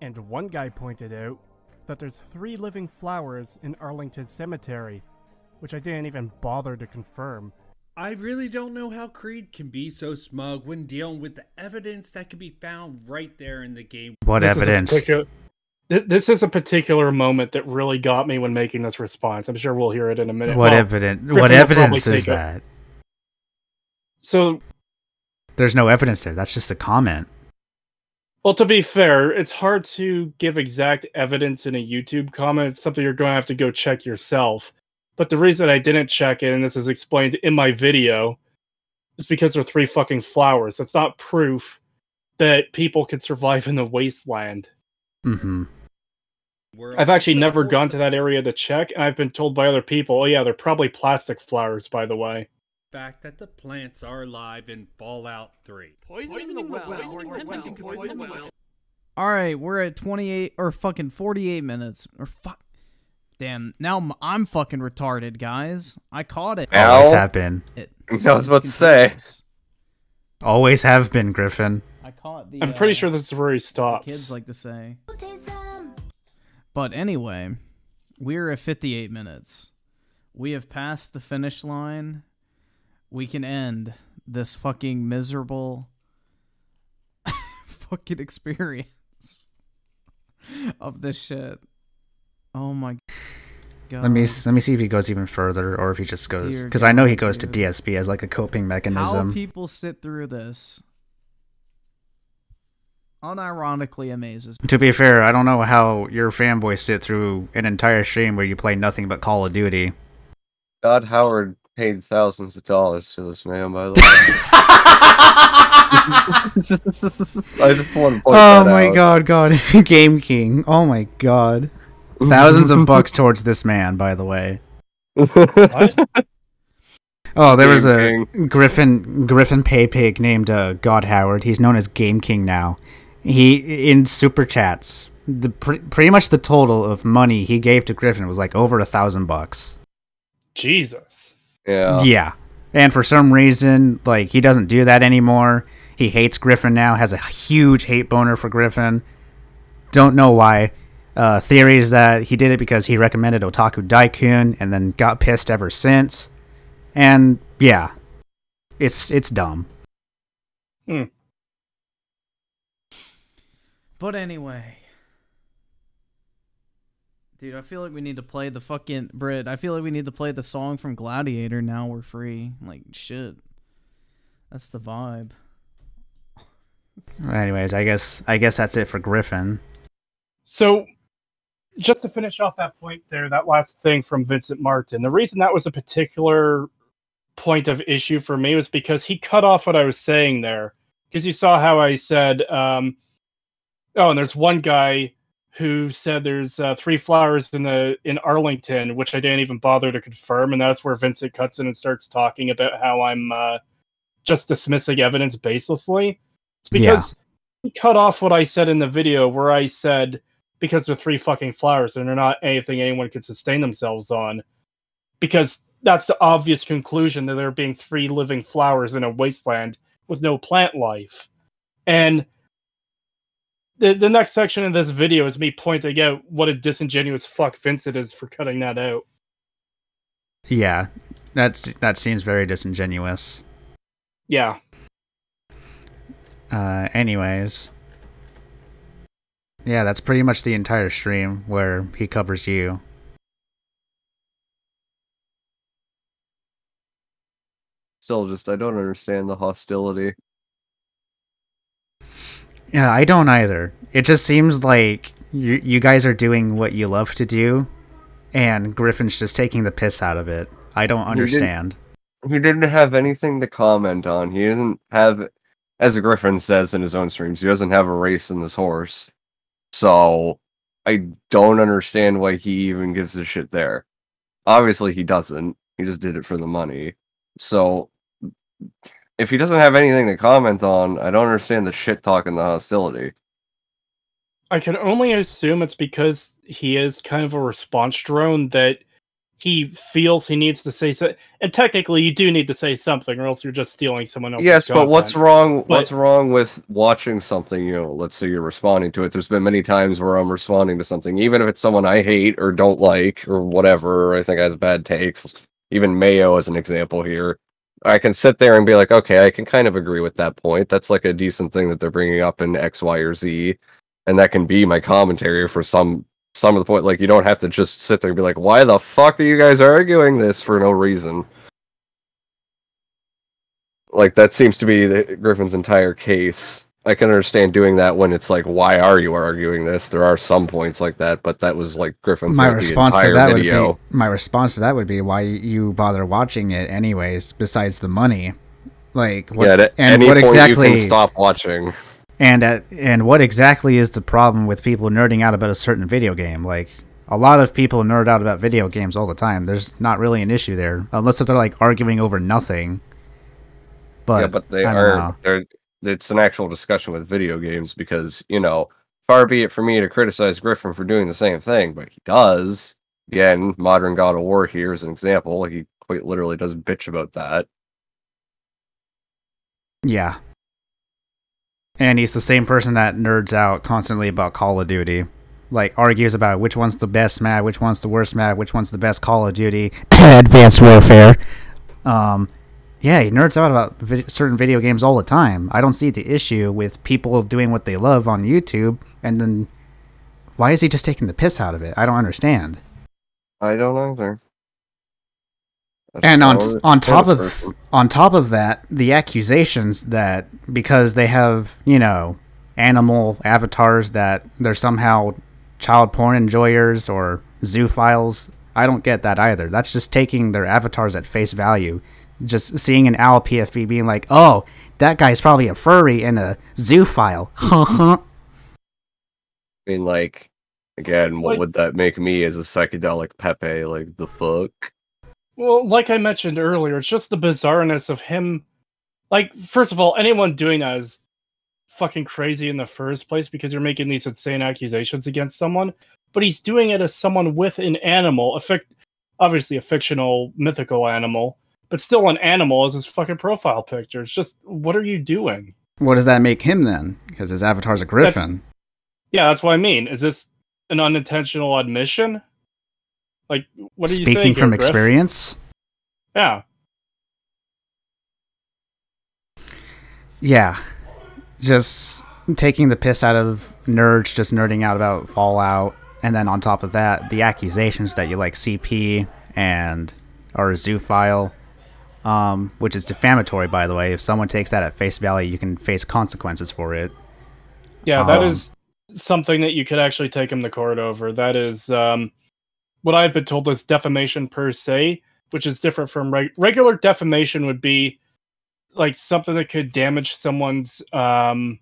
And one guy pointed out that there's 3 living flowers in Arlington Cemetery, which I didn't even bother to confirm. I really don't know how Creed can be so smug when dealing with the evidence that can be found right there in the game. What evidence? This is a particular moment that really got me when making this response. I'm sure we'll hear it in a minute. What evidence? What evidence is that? So, there's no evidence there. That's just a comment. Well, to be fair, it's hard to give exact evidence in a YouTube comment. It's something you're going to have to go check yourself. But the reason I didn't check it, and this is explained in my video, is because they're 3 fucking flowers. That's not proof that people can survive in the wasteland. Mm-hmm. I've actually never gone to that area to check, and I've been told by other people, oh yeah, they're probably plastic flowers, by the way. Fact that the plants are alive in Fallout 3. Poisoning the well, or attempting to poison the well. Alright, we're at 28 or fucking 48 minutes. Or fuck. Damn, now I'm fucking retarded, guys. I caught it. Always have been. I was about to say. Always have been, Griffin. I caught the. I'm pretty sure this is where he stops. Kids like to say. But anyway, we're at 58 minutes. We have passed the finish line. We can end this fucking miserable fucking experience of this shit. Oh my god. Let me see if he goes even further, or if he just goes, because I know he goes to DSP as like a coping mechanism. How people sit through this unironically amazes me. To be fair, I don't know how your fanboys sit through an entire stream where you play nothing but Call of Duty. God Howard paid thousands of dollars to this man, by the way. I just want to point Oh that my out. god, Game King. Oh my god. Thousands of bucks towards this man, by the way. What? Oh, there was Game a Griffin pay pig named God Howard. He's known as Game King now. He, in super chats, pretty much the total of money he gave to Griffin was like over $1,000. Jesus. Yeah. Yeah. And for some reason, like, he doesn't do that anymore. He hates Griffin now, has a huge hate boner for Griffin. Don't know why. Theories that he did it because he recommended Otaku Daikun and then got pissed ever since. And yeah, it's dumb. But anyway, dude, I feel like we need to play the fucking Brit. I feel like we need to play the song from Gladiator. Now we're free. Like shit, that's the vibe. Anyways, I guess that's it for Griffin. So, just to finish off that point there, that last thing from Vincent Martin, the reason that was a particular point of issue for me was because he cut off what I was saying there. Because you saw how I said, oh, and there's one guy who said there's 3 flowers in Arlington, which I didn't even bother to confirm, and that's where Vincent cuts in and starts talking about how I'm just dismissing evidence baselessly. It's because he cut off what I said in the video, where I said, because they're 3 fucking flowers and they're not anything anyone could sustain themselves on. Because that's the obvious conclusion, that there being 3 living flowers in a wasteland with no plant life. And the next section of this video is me pointing out what a disingenuous fuck Vincent is for cutting that out. Yeah, that seems very disingenuous. Yeah. Anyways. Yeah, that's pretty much the entire stream where he covers you. Still, I don't understand the hostility. Yeah, I don't either. It just seems like you guys are doing what you love to do, and Griffin's just taking the piss out of it. I don't understand. He didn't have anything to comment on. He doesn't have, as Griffin says in his own streams, he doesn't have a race in this horse. So, I don't understand why he even gives a shit there. Obviously, he doesn't. He just did it for the money. So, if he doesn't have anything to comment on, I don't understand the shit talk and the hostility. I can only assume it's because he is kind of a response drone, that he feels he needs to say so. And technically, you do need to say something, or else you're just stealing someone else's Yes, but content. what's wrong? What's wrong with watching something? Let's say you're responding to it. There's been many times where I'm responding to something, even if it's someone I hate or don't like or whatever, or I think has bad takes. Even Mayo as an example here. I can sit there and be like, okay, I can kind of agree with that point. That's like a decent thing that they're bringing up in X, Y, or Z, and that can be my commentary for some of the point. Like, you don't have to just sit there and be like, why the fuck are you guys arguing this for no reason? Like, that seems to be Griffin's entire case. I can understand doing that when it's like, why are you arguing this? There are some points like that, but that was like Griffin's My like, response the to entire that video. would be why you bother watching it anyways, besides the money. Like, what, yeah, at and any what point exactly you can stop watching. And what exactly is the problem with people nerding out about a certain video game? Like, a lot of people nerd out about video games all the time. There's not really an issue there, unless if they're like arguing over nothing. But yeah, but it's an actual discussion with video games, because, far be it for me to criticize Griffin for doing the same thing, but he does. Again, Modern God of War here is an example. Like, he quite literally does bitch about that. Yeah. And he's the same person that nerds out constantly about Call of Duty. like argues about which one's the best map, which one's the worst map, which one's the best Call of Duty, Advanced Warfare. Yeah, he nerds out about certain video games all the time. I don't see the issue with people doing what they love on YouTube, and then why is he just taking the piss out of it? I don't understand. I don't either. And on top of that, the accusations that because they have, you know, animal avatars that they're somehow child porn enjoyers or zoophiles, I don't get that either. That's just taking their avatars at face value. Just seeing an owl PFP being like, oh, that guy's probably a furry and a zoophile. I mean, like, again, what would that make me as a psychedelic Pepe? Like, the fuck? Well, like I mentioned earlier, it's just the bizarreness of him. Like, first of all, anyone doing that is fucking crazy in the first place because you're making these insane accusations against someone. But he's doing it as someone with an animal, obviously a fictional, mythical animal, but still an animal as his fucking profile picture. It's just, what are you doing? What does that make him then? Because his avatar's a Griffin. That's what I mean. Is this an unintentional admission? Like, what are you saying? Speaking from here, Griff? experience? Yeah. Yeah. Just taking the piss out of nerds just nerding out about Fallout, and then on top of that, the accusations that you like CP and are a zoophile, which is defamatory, by the way. If someone takes that at face value, you can face consequences for it. Yeah, that is something that you could actually take him to court over. That is what I've been told is defamation per se, which is different from regular defamation would be like something that could damage someone's, I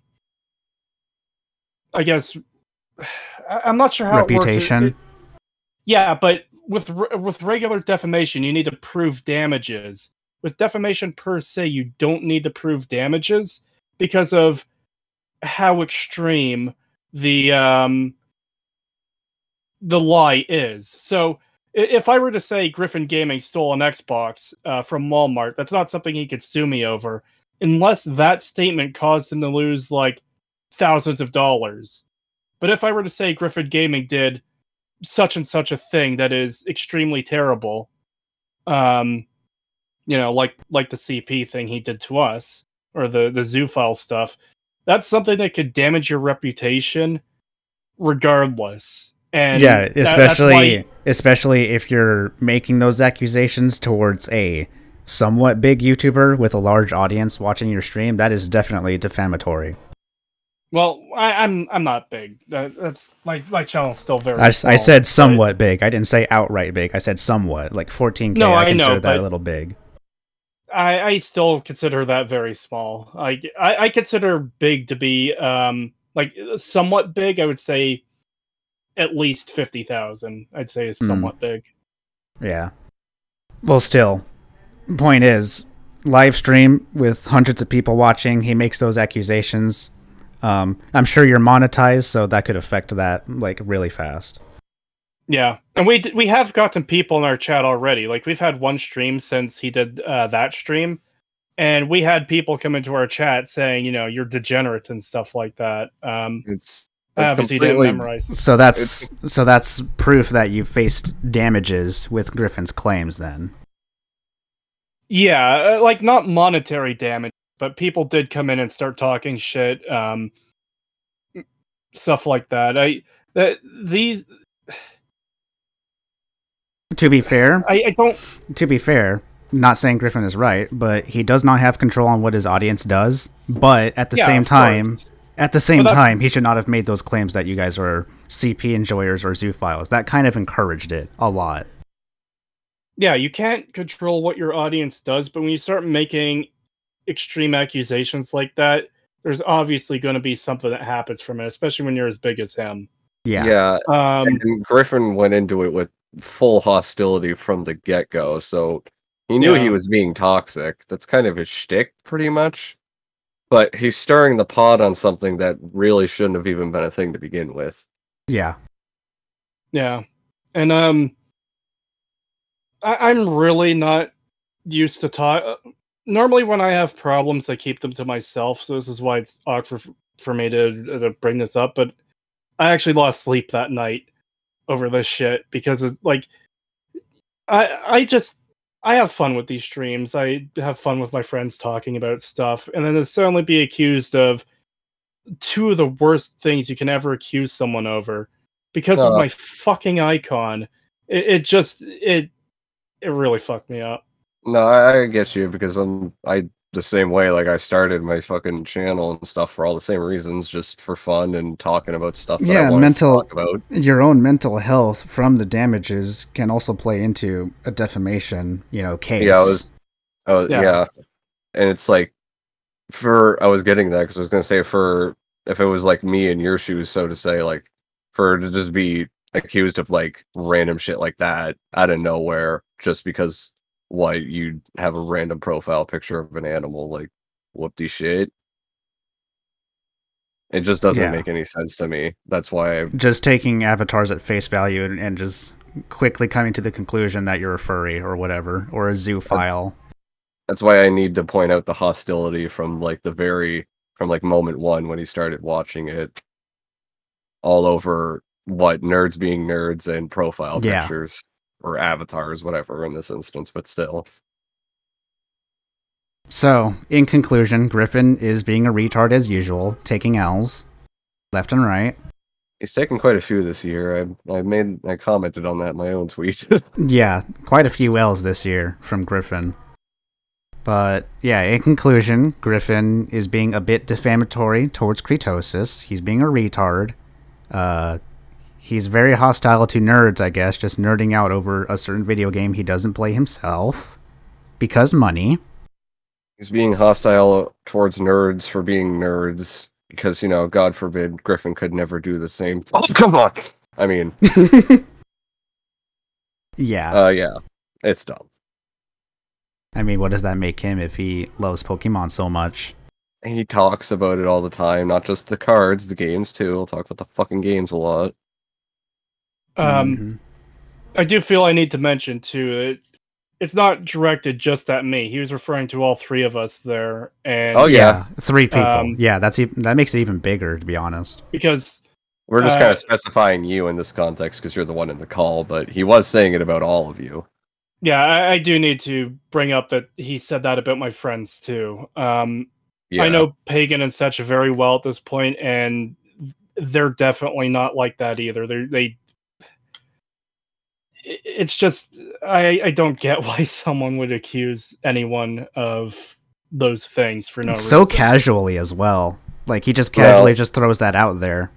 guess, I'm not sure how reputation. It works. Yeah, but with regular defamation, you need to prove damages. With defamation per se, you don't need to prove damages because of how extreme the lie is. So if I were to say Griffin Gaming stole an Xbox from Walmart, that's not something he could sue me over unless that statement caused him to lose like thousands of dollars. But if I were to say Griffin Gaming did such and such a thing that is extremely terrible, you know, like the CP thing he did to us, or the zoophile stuff, that's something that could damage your reputation regardless. And yeah, especially if you're making those accusations towards a somewhat big YouTuber with a large audience watching your stream, that is definitely defamatory. Well, I'm not big. That's my channel's still very small. I said somewhat big. I didn't say outright big. I said somewhat. Like 14K, no, I consider that a little big. I still consider that very small. I consider big to be like somewhat big. I would say at least 50,000. I'd say is somewhat big. Yeah. Well, still, point is, live stream with hundreds of people watching. He makes those accusations. I'm sure you're monetized, so that could affect that like really fast. Yeah, and we have gotten people in our chat already. Like we've had one stream since he did that stream, and we had people come into our chat saying, you know, you're degenerate and stuff like that. It's obviously didn't memorize. So that's proof that you faced damages with Griffin's claims, then. Yeah, like not monetary damage, but people did come in and start talking shit, stuff like that. To be fair, I don't. To be fair, not saying Griffin is right, but he does not have control on what his audience does. But at the same time, he should not have made those claims that you guys are CP enjoyers or zoophiles. That kind of encouraged it a lot. Yeah, you can't control what your audience does, but when you start making extreme accusations like that, there's obviously going to be something that happens from it, especially when you're as big as him. Yeah. And Griffin went into it with full hostility from the get-go, so he knew he was being toxic. That's kind of his shtick, pretty much. But he's stirring the pot on something that really shouldn't have even been a thing to begin with. Yeah. Yeah. And I'm really not used to talk. Normally when I have problems, I keep them to myself, so this is why it's awkward for me to bring this up, but I actually lost sleep that night over this shit because it's like I have fun with these streams. I have fun with my friends talking about stuff, and then to suddenly be accused of two of the worst things you can ever accuse someone over because of my fucking icon. It really fucked me up. No, I get you because I the same way. Like I started my fucking channel and stuff for all the same reasons, just for fun and talking about stuff that I wanted to talk about. Your own mental health from the damages can also play into a defamation, case. Yeah, and it's like I was getting that because I was gonna say if it was like me in your shoes, so to say, like for to just be accused of like random shit like that out of nowhere just because you have a random profile picture of an animal, like whoop-de shit. It just doesn't make any sense to me. That's why just taking avatars at face value and just quickly coming to the conclusion that you're a furry or whatever, or a zoophile. That's why I need to point out the hostility from like moment one when he started watching it, all over nerds being nerds and profile pictures or avatars, whatever in this instance, but still. So, in conclusion, Griffin is being a retard as usual, taking L's left and right. He's taken quite a few this year. I commented on that in my own tweet. Yeah, quite a few L's this year from Griffin. But yeah, in conclusion, Griffin is being a bit defamatory towards Creetosis. He's being a retard. He's very hostile to nerds, I guess, just nerding out over a certain video game he doesn't play himself. Because money. He's being hostile towards nerds for being nerds. Because, God forbid, Griffin could never do the same. Oh, come on! I mean... yeah. Yeah. It's dumb. I mean, what does that make him if he loves Pokemon so much? He talks about it all the time, not just the cards, the games too. He'll talk about the fucking games a lot. I do feel I need to mention too that it's not directed just at me. He was referring to all three of us there. And oh yeah, 3 people. Yeah, that makes it even bigger, to be honest. Because we're just kind of specifying you in this context because you're the one in the call, but he was saying it about all of you. Yeah, I do need to bring up that he said that about my friends too. I know Pagan and such very well at this point, and they're definitely not like that either. It's just I don't get why someone would accuse anyone of those things for no reason. So casually as well. Like he just casually just throws that out there.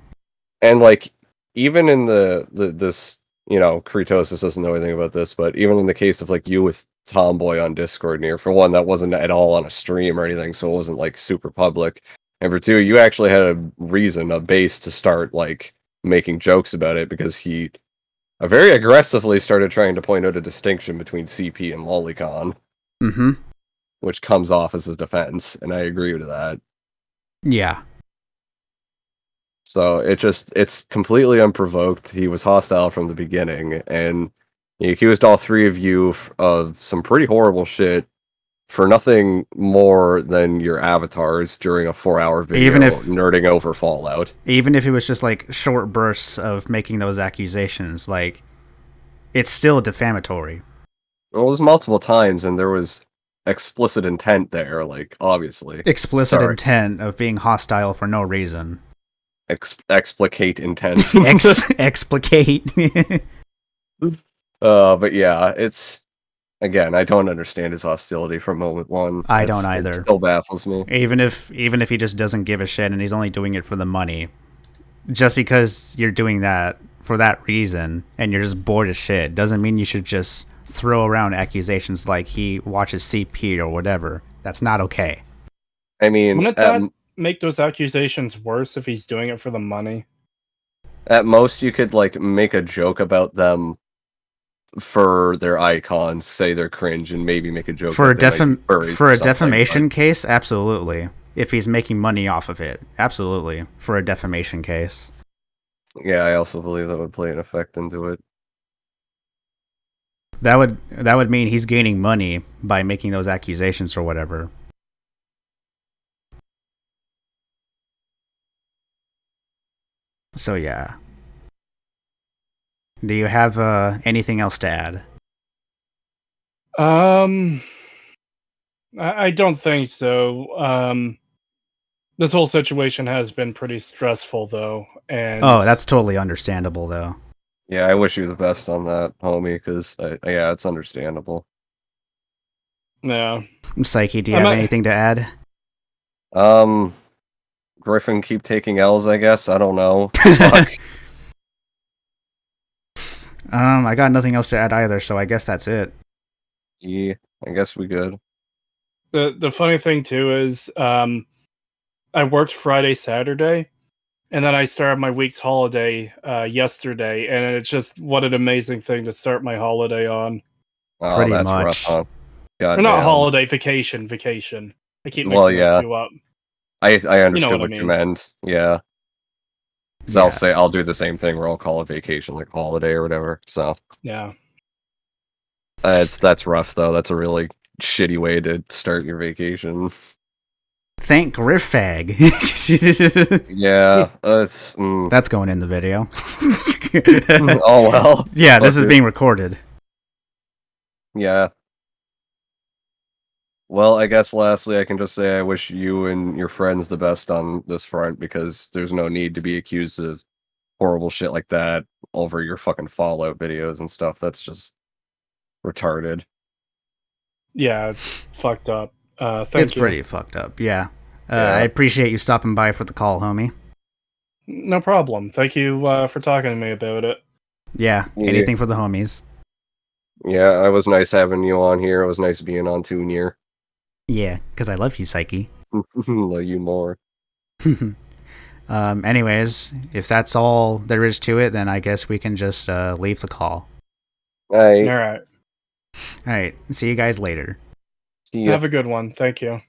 And like even in this Creetosis doesn't know anything about this, but even in the case of like you with Tomboy on Discord near, for one, that wasn't at all on a stream or anything, so it wasn't like super public. And for two, you actually had a base to start like making jokes about it because he very aggressively started trying to point out a distinction between CP and Lolicon. Mm-hmm. Which comes off as a defense, and I agree with that. Yeah. So it's completely unprovoked. He was hostile from the beginning, and he accused all three of you of some pretty horrible shit for nothing more than your avatars during a 4-hour video nerding over Fallout. Even if it was just like short bursts of making those accusations, like it's still defamatory. Well, it was multiple times, and there was explicit intent there, like obviously. Explicit intent of being hostile for no reason. Explicate intent. Explicate. But yeah, it's... Again, I don't understand his hostility from moment one. I don't either. It still baffles me. Even if he just doesn't give a shit and he's only doing it for the money, just because you're doing that for that reason and you're just bored as shit doesn't mean you should just throw around accusations like he watches CP or whatever. That's not okay. I mean, wouldn't that make those accusations worse if he's doing it for the money? At most, you could like make a joke about them for their icons, say they're cringe, and maybe make a joke for a defamation case. Absolutely, if he's making money off of it, absolutely, for a defamation case. Yeah, I also believe that would play an effect into it. That would mean he's gaining money by making those accusations or whatever. So yeah. Do you have anything else to add? I don't think so. This whole situation has been pretty stressful, though, and Oh, that's totally understandable, though. Yeah, I wish you the best on that, homie, because, yeah, it's understandable. yeah. Psyche, do you have anything to add? Griffin, keep taking L's, I guess. I don't know. Fuck. I got nothing else to add either, so I guess that's it. Yeah, I guess we good. The funny thing too is, I worked Friday, Saturday, and then I started my week's holiday yesterday, and it's just what an amazing thing to start my holiday on. Oh, Pretty that's much. rough, huh? Or not holiday, vacation. I keep mixing those two up. I understood what I what you mean. meant. Yeah. So I'll do the same thing where I'll call it vacation, like holiday or whatever. So Yeah. that's rough though. That's a really shitty way to start your vacation. Thank Griffag. Yeah, That's going in the video. Oh well. Yeah, this is being recorded. Yeah. Well, I guess lastly, I can just say I wish you and your friends the best on this front, because there's no need to be accused of horrible shit like that over your fucking Fallout videos and stuff. That's just retarded. Yeah, it's fucked up. Thank It's you. pretty fucked up, yeah. I appreciate you stopping by for the call, homie. No problem. Thank you for talking to me about it. Yeah, anything for the homies. Yeah, it was nice having you on here. It was nice being on Toonier. Yeah, because I love you, Psyche. Love you more. Anyways, if that's all there is to it, then I guess we can just leave the call. All right. Alright, see you guys later. See ya. Have a good one. Thank you.